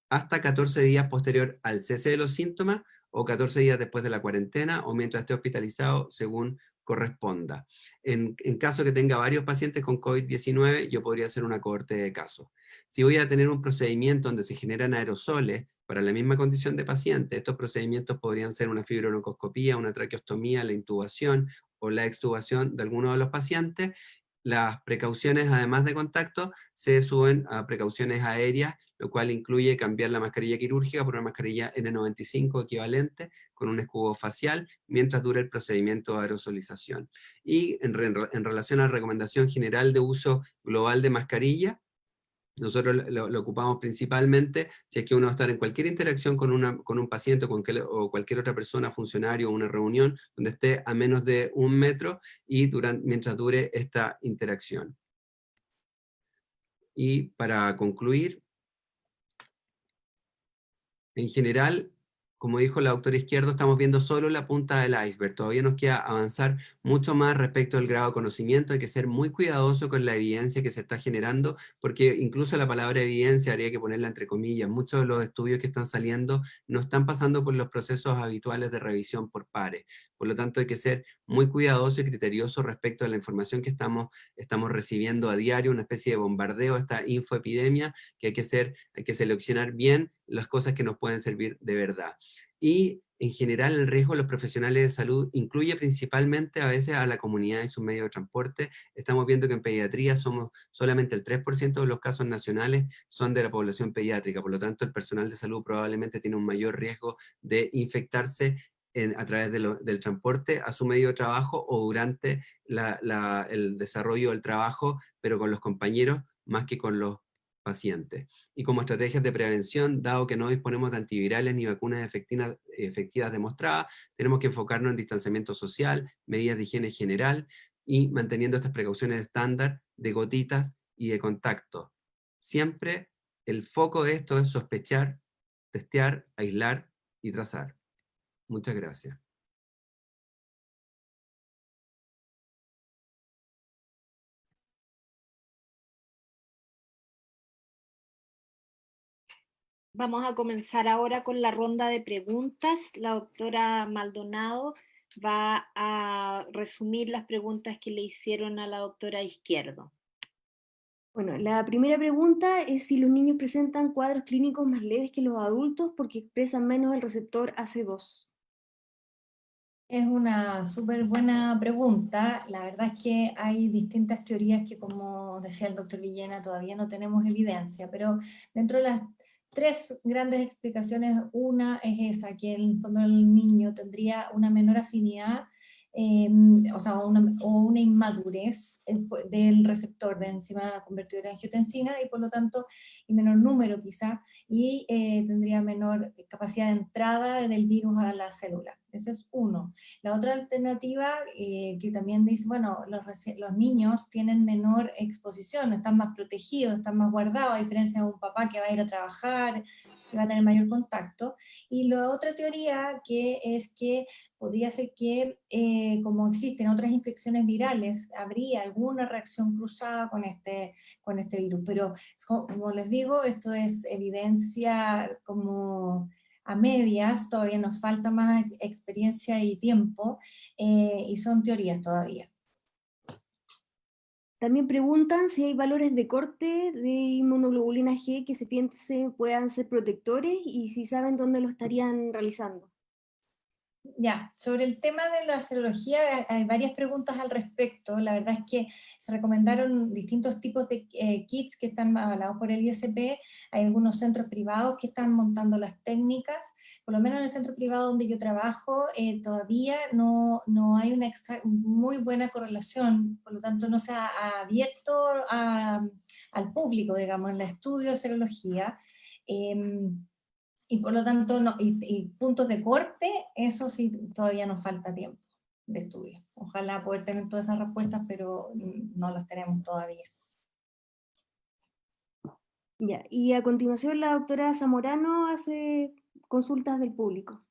hasta 14 días posterior al cese de los síntomas, o 14 días después de la cuarentena, o mientras esté hospitalizado, según corresponda. En caso que tenga varios pacientes con COVID-19, yo podría hacer una cohorte de casos. Si voy a tener un procedimiento donde se generan aerosoles para la misma condición de paciente, estos procedimientos podrían ser una fibrooncoloscopía, una traqueostomía, la intubación o la extubación de alguno de los pacientes. Las precauciones, además de contacto, se suben a precauciones aéreas, lo cual incluye cambiar la mascarilla quirúrgica por una mascarilla N95 equivalente, con un escudo facial, mientras dure el procedimiento de aerosolización. Y en relación a la recomendación general de uso global de mascarilla, nosotros lo ocupamos principalmente si es que uno va a estar en cualquier interacción con un paciente o cualquier otra persona, funcionario o una reunión, donde esté a menos de 1 metro, y mientras dure esta interacción. Y para concluir, en general, como dijo la doctora Izquierdo, estamos viendo solo la punta del iceberg. Todavía nos queda avanzar mucho más respecto al grado de conocimiento. Hay que ser muy cuidadoso con la evidencia que se está generando, porque incluso la palabra evidencia habría que ponerla entre comillas. Muchos de los estudios que están saliendo no están pasando por los procesos habituales de revisión por pares. Por lo tanto, hay que ser muy cuidadoso y criterioso respecto a la información que estamos recibiendo a diario, una especie de bombardeo, esta infoepidemia, que hay que seleccionar bien las cosas que nos pueden servir de verdad. Y En general, el riesgo de los profesionales de salud incluye principalmente a veces a la comunidad y sus medios de transporte. Estamos viendo que en pediatría somos solamente el 3% de los casos nacionales son de la población pediátrica, por lo tanto el personal de salud probablemente tiene un mayor riesgo de infectarse a través del transporte a su medio de trabajo o durante el desarrollo del trabajo, pero con los compañeros más que con los pacientes. Y como estrategias de prevención, dado que no disponemos de antivirales ni vacunas efectivas demostradas, tenemos que enfocarnos en distanciamiento social, medidas de higiene general y manteniendo estas precauciones estándar de gotitas y de contacto. Siempre el foco de esto es sospechar, testear, aislar y trazar. Muchas gracias. Vamos a comenzar ahora con la ronda de preguntas. La doctora Maldonado va a resumir las preguntas que le hicieron a la doctora Izquierdo. Bueno, la primera pregunta es si los niños presentan cuadros clínicos más leves que los adultos porque expresan menos el receptor AC2. Es una súper buena pregunta. La verdad es que hay distintas teorías que, como decía el doctor Villena, todavía no tenemos evidencia, pero dentro de las tres grandes explicaciones, una es esa, que en el fondo el niño tendría una menor afinidad, o una inmadurez del receptor de enzima convertidora de angiotensina y por lo tanto, y menor número quizá, y tendría menor capacidad de entrada del virus a la célula. Ese es uno. La otra alternativa que también dice, bueno, los niños tienen menor exposición, están más protegidos, están más guardados, a diferencia de un papá que va a ir a trabajar, que va a tener mayor contacto. Y la otra teoría que es que podría ser que, como existen otras infecciones virales, habría alguna reacción cruzada con este virus. Pero, como les digo, esto es evidencia como a medias, todavía nos falta más experiencia y tiempo, y son teorías todavía. También preguntan si hay valores de corte de inmunoglobulina G que se piense puedan ser protectores y si saben dónde lo estarían realizando. Ya, sobre el tema de la serología hay varias preguntas al respecto. La verdad es que se recomendaron distintos tipos de kits que están avalados por el ISP. Hay algunos centros privados que están montando las técnicas. Por lo menos en el centro privado donde yo trabajo todavía no hay una muy buena correlación, por lo tanto no se ha abierto al público, digamos, en el estudio de serología. Y por lo tanto, y puntos de corte, eso sí, todavía nos falta tiempo de estudio. Ojalá poder tener todas esas respuestas, pero no las tenemos todavía. Ya, y a continuación la doctora Zamorano hace consultas del público.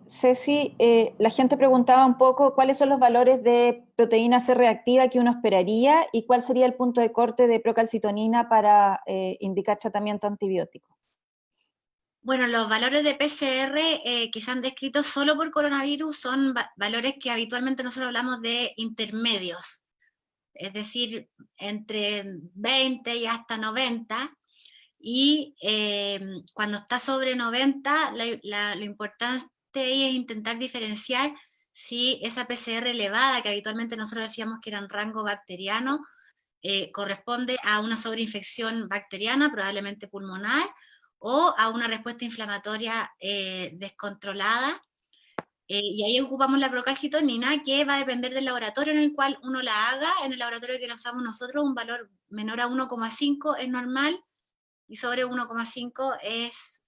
Ceci, la gente preguntaba un poco cuáles son los valores de proteína C reactiva que uno esperaría y cuál sería el punto de corte de procalcitonina para indicar tratamiento antibiótico. Bueno, los valores de PCR que se han descrito solo por coronavirus son valores que habitualmente nosotros hablamos de intermedios, es decir, entre 20 y hasta 90, y cuando está sobre 90, lo importante es intentar diferenciar si esa PCR elevada, que habitualmente nosotros decíamos que era en rango bacteriano, corresponde a una sobreinfección bacteriana, probablemente pulmonar, o a una respuesta inflamatoria descontrolada. Y ahí ocupamos la procalcitonina, que va a depender del laboratorio en el cual uno la haga. En el laboratorio que usamos nosotros, un valor menor a 1,5 es normal, y sobre 1,5 es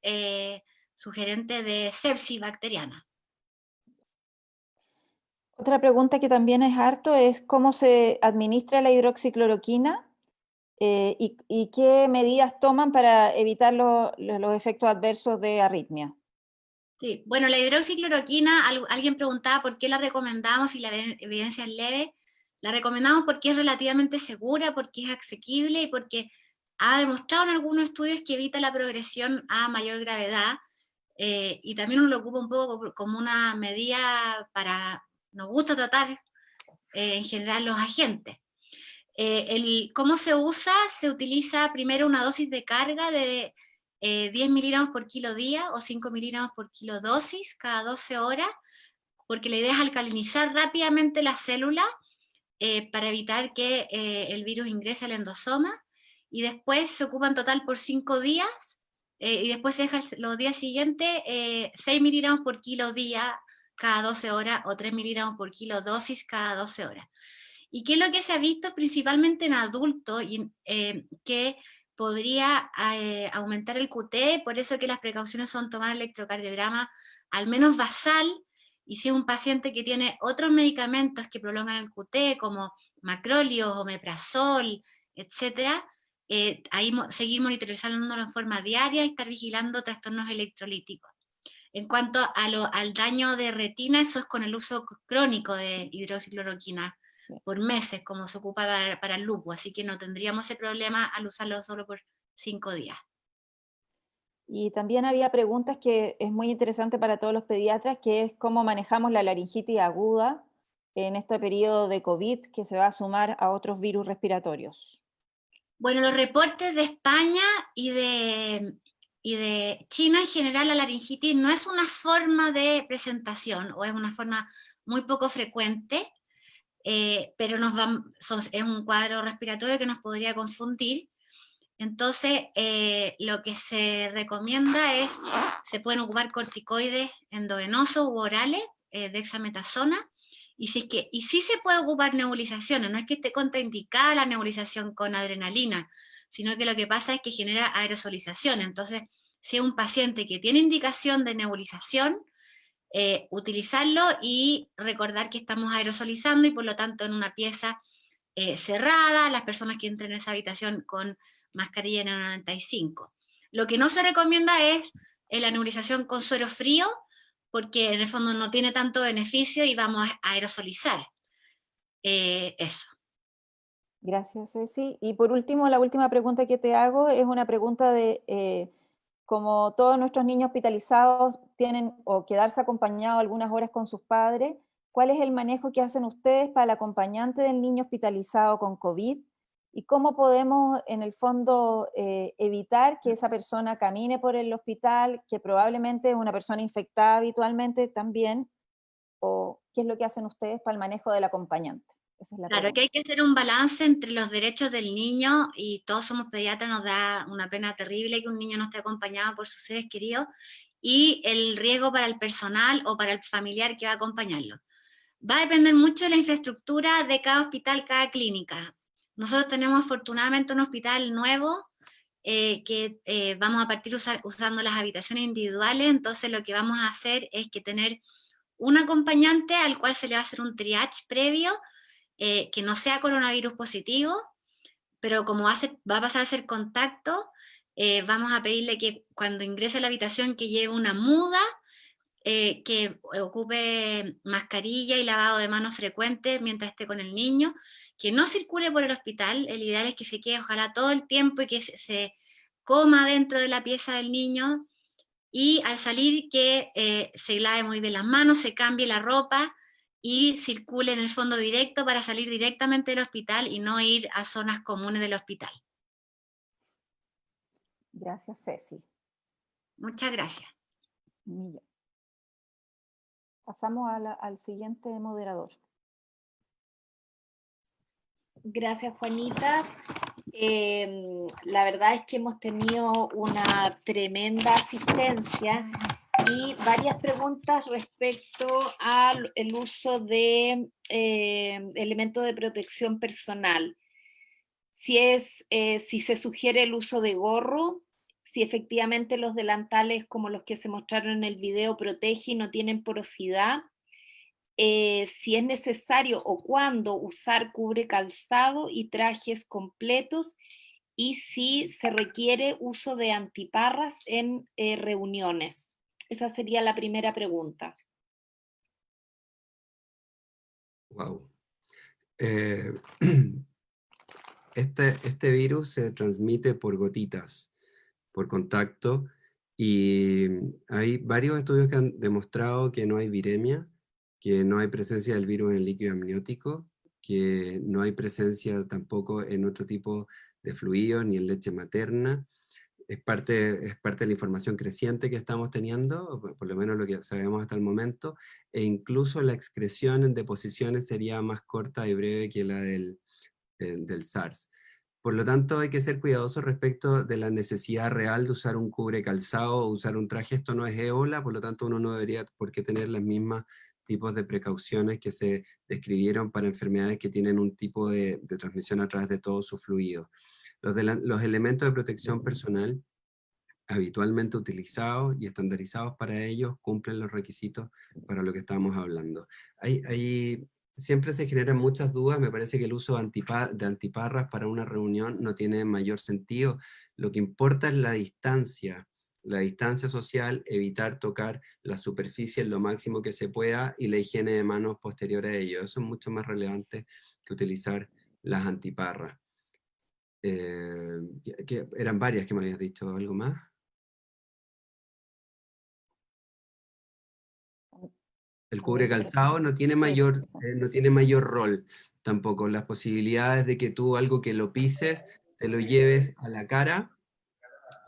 sugerente de sepsis bacteriana. Otra pregunta que también es harto es cómo se administra la hidroxicloroquina y qué medidas toman para evitar los efectos adversos de arritmia. Sí, bueno, la hidroxicloroquina, alguien preguntaba por qué la recomendamos si la evidencia es leve. La recomendamos porque es relativamente segura, porque es asequible y porque ha demostrado en algunos estudios que evita la progresión a mayor gravedad, y también uno lo ocupa un poco como una medida para, nos gusta tratar en general los agentes. ¿Cómo se usa? Se utiliza primero una dosis de carga de 10 miligramos por kilo día o 5 miligramos por kilo dosis cada 12 horas, porque la idea es alcalinizar rápidamente la célula para evitar que el virus ingrese al endosoma, y después se ocupa en total por 5 días, y después se deja los días siguientes 6 miligramos por kilo día cada 12 horas o 3 miligramos por kilo dosis cada 12 horas. ¿Y qué es lo que se ha visto principalmente en adultos? Que podría aumentar el QT, por eso que las precauciones son tomar electrocardiograma al menos basal, y si es un paciente que tiene otros medicamentos que prolongan el QT, como macrolio, omeprazol, etc., ahí seguir monitorezándolo en forma diaria y estar vigilando trastornos electrolíticos. En cuanto al daño de retina, eso es con el uso crónico de hidroxicloroquina por meses, como se ocupa para el lupus, así que no tendríamos ese problema al usarlo solo por 5 días. Y también había preguntas que es muy interesante para todos los pediatras, que es cómo manejamos la laringitis aguda en este periodo de COVID que se va a sumar a otros virus respiratorios. Bueno, los reportes de España y de China en general, la laringitis no es una forma de presentación, o es una forma muy poco frecuente, pero es un cuadro respiratorio que nos podría confundir. Entonces, lo que se recomienda es, se pueden ocupar corticoides endovenosos u orales, dexametasona, y sí se puede ocupar nebulizaciones, no es que esté contraindicada la nebulización con adrenalina, sino que lo que pasa es que genera aerosolización. Entonces, si es un paciente que tiene indicación de nebulización, utilizarlo y recordar que estamos aerosolizando y por lo tanto en una pieza cerrada, las personas que entren en esa habitación con mascarilla N95. Lo que no se recomienda es la nebulización con suero frío, porque en el fondo no tiene tanto beneficio y vamos a aerosolizar. Eso. Gracias, Ceci. Y por último, la última pregunta que te hago es una pregunta de, como todos nuestros niños hospitalizados tienen o quedarse acompañados algunas horas con sus padres, ¿cuál es el manejo que hacen ustedes para el acompañante del niño hospitalizado con COVID? ¿Y cómo podemos, en el fondo, evitar que esa persona camine por el hospital, que probablemente es una persona infectada habitualmente también? ¿O qué es lo que hacen ustedes para el manejo del acompañante? Esa es la Claro, pregunta. que hay que hacer un balance entre los derechos del niño, y todos somos pediatras, nos da una pena terrible que un niño no esté acompañado por sus seres queridos, y el riesgo para el personal o para el familiar que va a acompañarlo. Va a depender mucho de la infraestructura de cada hospital, cada clínica. Nosotros tenemos afortunadamente un hospital nuevo que vamos a partir usando las habitaciones individuales, entonces lo que vamos a hacer es que tener un acompañante al cual se le va a hacer un triage previo, que no sea coronavirus positivo, pero como va a pasar a ser contacto, vamos a pedirle que cuando ingrese a la habitación que lleve una muda, que ocupe mascarilla y lavado de manos frecuente mientras esté con el niño, que no circule por el hospital, el ideal es que se quede ojalá todo el tiempo y que se coma dentro de la pieza del niño, y al salir que se lave muy bien las manos, se cambie la ropa y circule en el fondo directo para salir directamente del hospital y no ir a zonas comunes del hospital. Gracias, Ceci. Muchas gracias. Pasamos al siguiente moderador. Gracias, Juanita. La verdad es que hemos tenido una tremenda asistencia y varias preguntas respecto al uso de elementos de protección personal. Si se sugiere el uso de gorro, si efectivamente los delantales como los que se mostraron en el video protegen y no tienen porosidad, si es necesario o cuándo usar cubre calzado y trajes completos, y si se requiere uso de antiparras en reuniones. Esa sería la primera pregunta. Wow. Este virus se transmite por gotitas, por contacto, y hay varios estudios que han demostrado que no hay viremia, que no hay presencia del virus en el líquido amniótico, que no hay presencia tampoco en otro tipo de fluidos, ni en leche materna, es parte de la información creciente que estamos teniendo, por lo menos lo que sabemos hasta el momento, e incluso la excreción en deposiciones sería más corta y breve que la del SARS. Por lo tanto, hay que ser cuidadosos respecto de la necesidad real de usar un cubre calzado o usar un traje. Esto no es ébola, por lo tanto uno no debería por qué tener las mismas tipos de precauciones que se describieron para enfermedades que tienen un tipo de transmisión a través de todo su fluido. Los elementos de protección personal habitualmente utilizados y estandarizados para ellos cumplen los requisitos para lo que estamos hablando. Siempre se generan muchas dudas, me parece que el uso de antiparras para una reunión no tiene mayor sentido. Lo que importa es la distancia social, evitar tocar la superficie en lo máximo que se pueda y la higiene de manos posterior a ello. Eso es mucho más relevante que utilizar las antiparras. Eran varias que me habías dicho, ¿algo más? El cubre calzado no tiene mayor rol tampoco. Las posibilidades de que tú algo que lo pises, te lo lleves a la cara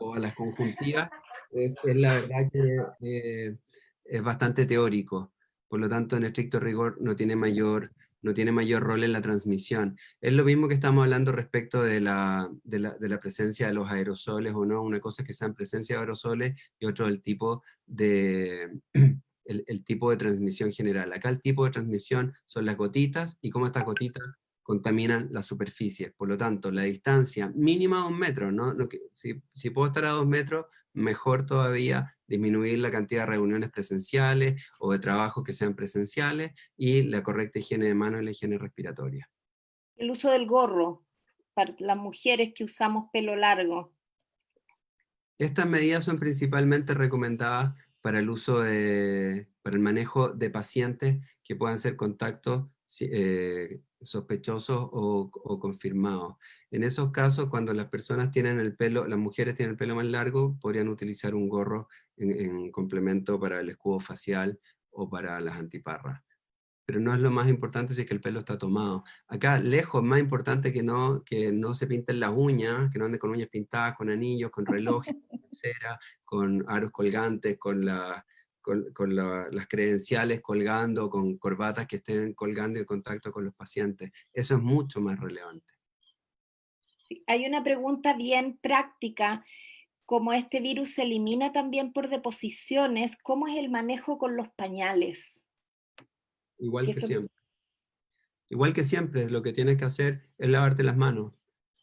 o a las conjuntivas, es la verdad que es bastante teórico. Por lo tanto, en estricto rigor no tiene mayor rol en la transmisión. Es lo mismo que estamos hablando respecto de la presencia de los aerosoles o no. Una cosa es que sean presencia de aerosoles y otro el tipo de... El tipo de transmisión general. Acá el tipo de transmisión son las gotitas y cómo estas gotitas contaminan las superficies. Por lo tanto, la distancia mínima de 1 metro, ¿no? Si puedo estar a 2 metros, mejor todavía disminuir la cantidad de reuniones presenciales o de trabajos que sean presenciales y la correcta higiene de manos y la higiene respiratoria. El uso del gorro para las mujeres que usamos pelo largo. Estas medidas son principalmente recomendadas para el uso para el manejo de pacientes que puedan ser contactos sospechosos o confirmados. En esos casos, cuando las mujeres tienen el pelo más largo, podrían utilizar un gorro en complemento para el escudo facial o para las antiparras. Pero no es lo más importante si es que el pelo está tomado. Acá, lejos, es más importante que no se pinten las uñas, que no anden con uñas pintadas, con anillos, con relojes, con pulsera, con aros colgantes, con las credenciales colgando, con corbatas que estén colgando en contacto con los pacientes. Eso es mucho más relevante. Hay una pregunta bien práctica. Como este virus se elimina también por deposiciones, ¿cómo es el manejo con los pañales? Igual que siempre. Igual que siempre, lo que tienes que hacer es lavarte las manos.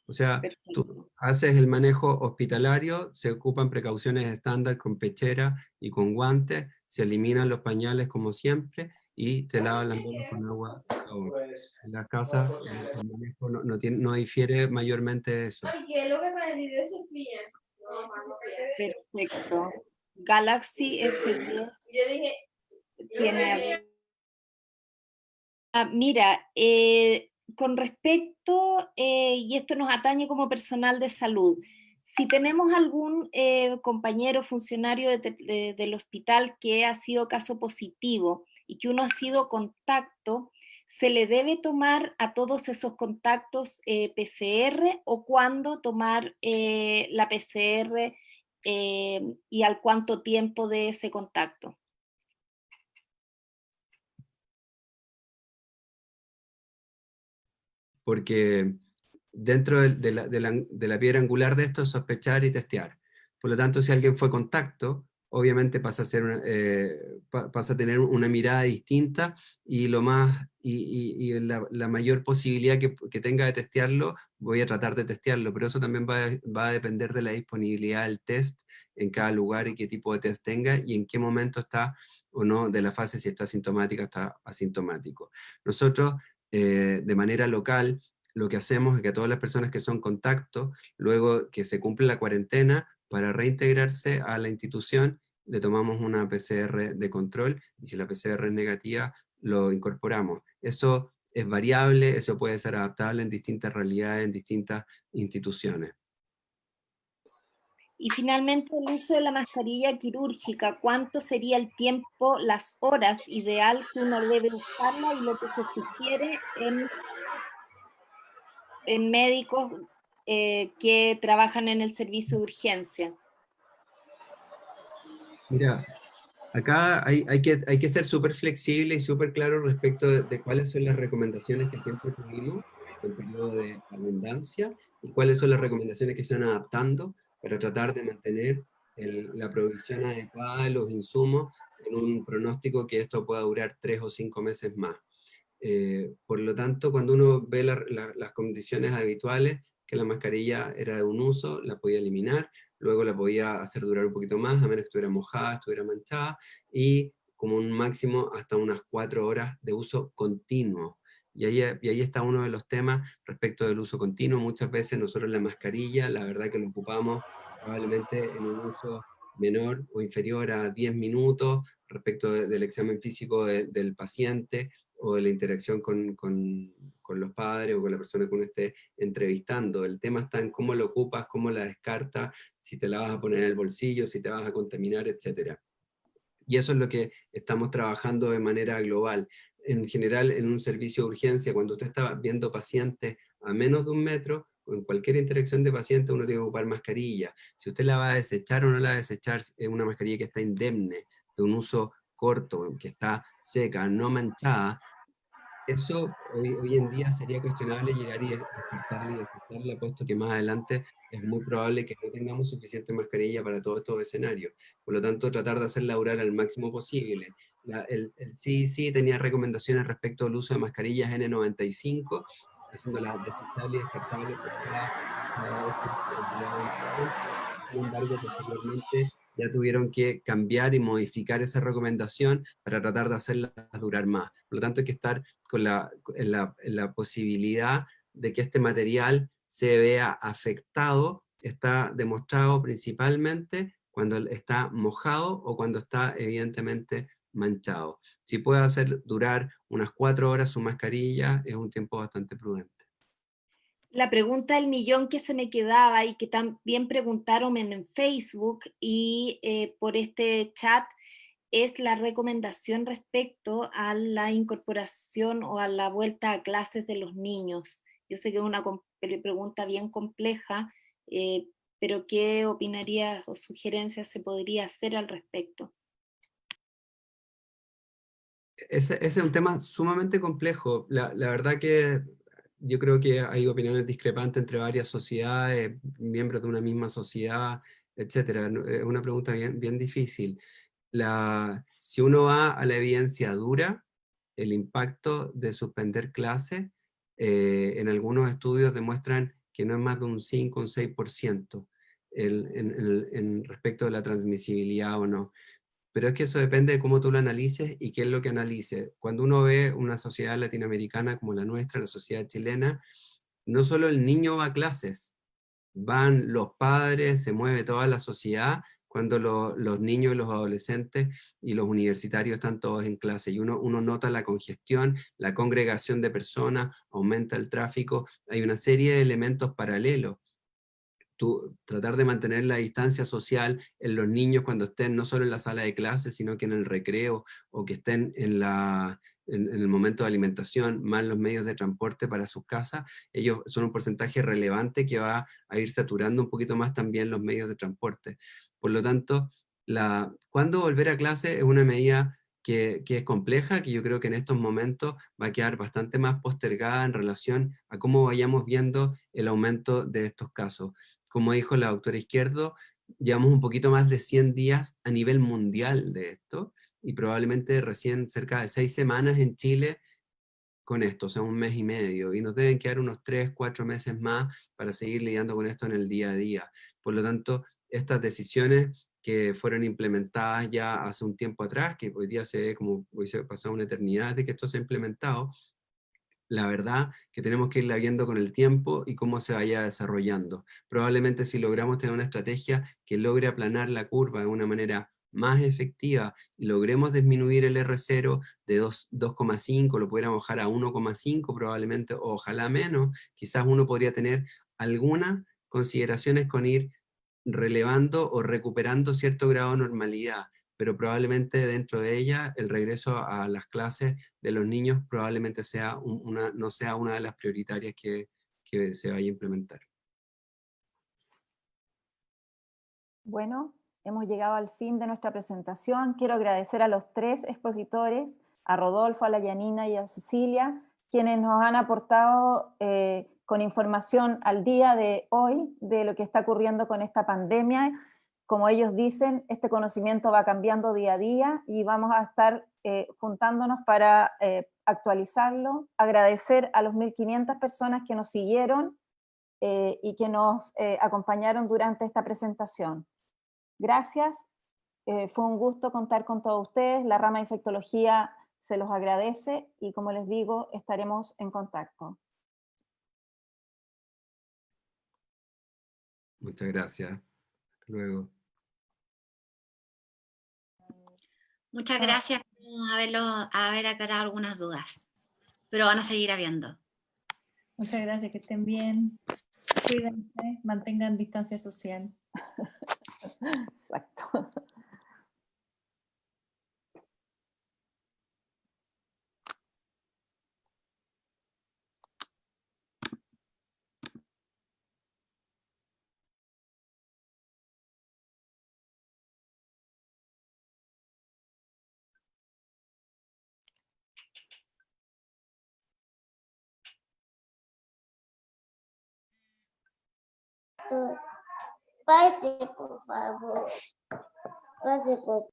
O sea, tú haces el manejo hospitalario, se ocupan precauciones estándar con pechera y con guantes, se eliminan los pañales como siempre y te lavas las manos con agua y jabón. En las casas el manejo no difiere mayormente de eso. Perfecto. Galaxy S10 tiene... Mira, con respecto, y esto nos atañe como personal de salud, si tenemos algún compañero funcionario del hospital que ha sido caso positivo y que uno ha sido contacto, ¿se le debe tomar a todos esos contactos PCR o cuándo tomar la PCR y al cuánto tiempo de ese contacto? Porque dentro de la piedra angular de esto es sospechar y testear. Por lo tanto, si alguien fue contacto, obviamente pasa a tener una mirada distinta y la mayor posibilidad que tenga de testearlo, voy a tratar de testearlo, pero eso también va a depender de la disponibilidad del test en cada lugar y qué tipo de test tenga y en qué momento está o no de la fase, si está asintomática o está asintomático. Nosotros, de manera local, lo que hacemos es que a todas las personas que son contacto, luego que se cumple la cuarentena, para reintegrarse a la institución, le tomamos una PCR de control, y si la PCR es negativa, lo incorporamos. Eso es variable, eso puede ser adaptable en distintas realidades, en distintas instituciones. Y finalmente el uso de la mascarilla quirúrgica, ¿cuánto sería el tiempo, las horas ideal que uno debe usarla y lo que se sugiere en médicos que trabajan en el servicio de urgencia? Mira, acá hay que ser súper flexible y súper claro respecto de cuáles son las recomendaciones que siempre tuvimos en periodo de abundancia y cuáles son las recomendaciones que se van adaptando para tratar de mantener la provisión adecuada de los insumos en un pronóstico que esto pueda durar 3 o 5 meses más. Por lo tanto, cuando uno ve las condiciones habituales, que la mascarilla era de un uso, la podía eliminar, luego la podía hacer durar un poquito más, a menos que estuviera mojada, estuviera manchada, y como un máximo hasta unas 4 horas de uso continuo. Y ahí está uno de los temas respecto del uso continuo. Muchas veces nosotros la mascarilla, la verdad que lo ocupamos probablemente en un uso menor o inferior a 10 minutos respecto del examen físico del paciente, o de la interacción con los padres o con la persona que uno esté entrevistando. El tema está en cómo lo ocupas, cómo la descartas, si te la vas a poner en el bolsillo, si te vas a contaminar, etc. Y eso es lo que estamos trabajando de manera global. En general, en un servicio de urgencia, cuando usted está viendo pacientes a menos de 1 metro, o en cualquier interacción de paciente, uno tiene que ocupar mascarilla. Si usted la va a desechar o no la va a desechar, es una mascarilla que está indemne, de un uso corto, que está seca, no manchada. Eso hoy en día sería cuestionable llegar y descartarla y desecharla, puesto que más adelante es muy probable que no tengamos suficiente mascarilla para todos estos escenarios. Por lo tanto, tratar de hacerla durar al máximo posible. El CDC tenía recomendaciones respecto al uso de mascarillas N95, haciéndolas desechables y descartables por cada vez que se empleaba un patrón. Sin embargo, posteriormente ya tuvieron que cambiar y modificar esa recomendación para tratar de hacerlas durar más. Por lo tanto, hay que estar en la posibilidad de que este material se vea afectado. Está demostrado principalmente cuando está mojado o cuando está evidentemente manchado. Si puede hacer durar unas 4 horas su mascarilla, es un tiempo bastante prudente. La pregunta del millón que se me quedaba y que también preguntaron en Facebook y por este chat es la recomendación respecto a la incorporación o a la vuelta a clases de los niños. Yo sé que es una pregunta bien compleja, pero ¿qué opinarías o sugerencias se podría hacer al respecto? Ese es un tema sumamente complejo. La verdad que yo creo que hay opiniones discrepantes entre varias sociedades, miembros de una misma sociedad, etc. Es una pregunta bien difícil. Si uno va a la evidencia dura, el impacto de suspender clases, en algunos estudios demuestran que no es más de un 5 o un 6% en respecto de la transmisibilidad o no. Pero es que eso depende de cómo tú lo analices y qué es lo que analices. Cuando uno ve una sociedad latinoamericana como la nuestra, la sociedad chilena, no solo el niño va a clases, van los padres, se mueve toda la sociedad, cuando los niños y los adolescentes y los universitarios están todos en clase, y uno nota la congestión, la congregación de personas, aumenta el tráfico, hay una serie de elementos paralelos. Tratar de mantener la distancia social en los niños cuando estén no solo en la sala de clases, sino que en el recreo, o que estén en el momento de alimentación, más los medios de transporte para sus casas, ellos son un porcentaje relevante que va a ir saturando un poquito más también los medios de transporte. Por lo tanto, cuándo volver a clase es una medida que es compleja, que yo creo que en estos momentos va a quedar bastante más postergada en relación a cómo vayamos viendo el aumento de estos casos. Como dijo la doctora Izquierdo, llevamos un poquito más de 100 días a nivel mundial de esto, y probablemente recién cerca de 6 semanas en Chile con esto, o sea, 1 mes y medio, y nos deben quedar unos 3, 4 meses más para seguir lidiando con esto en el día a día. Por lo tanto, estas decisiones que fueron implementadas ya hace un tiempo atrás, que hoy día se ve como hoy se ha pasado una eternidad de que esto se ha implementado, la verdad que tenemos que irla viendo con el tiempo y cómo se vaya desarrollando. Probablemente si logramos tener una estrategia que logre aplanar la curva de una manera más efectiva y logremos disminuir el R0 de 2,5, lo pudiéramos bajar a 1,5 probablemente, o ojalá menos, quizás uno podría tener algunas consideraciones con ir relevando o recuperando cierto grado de normalidad, pero probablemente dentro de ella el regreso a las clases de los niños probablemente sea no sea una de las prioritarias que se vaya a implementar. Bueno, hemos llegado al fin de nuestra presentación. Quiero agradecer a los 3 expositores, a Rodolfo, a la Yanina y a Cecilia, quienes nos han aportado con información al día de hoy de lo que está ocurriendo con esta pandemia. Como ellos dicen, este conocimiento va cambiando día a día y vamos a estar juntándonos para actualizarlo. Agradecer a los 1.500 personas que nos siguieron y que nos acompañaron durante esta presentación. Gracias, fue un gusto contar con todos ustedes, la rama de infectología se los agradece y como les digo, estaremos en contacto. Muchas gracias. Hasta luego. Muchas gracias por haber aclarado algunas dudas, pero van a seguir habiendo. Muchas gracias, que estén bien. Cuídense, mantengan distancia social. Exacto. Pase, por favor. Pase, por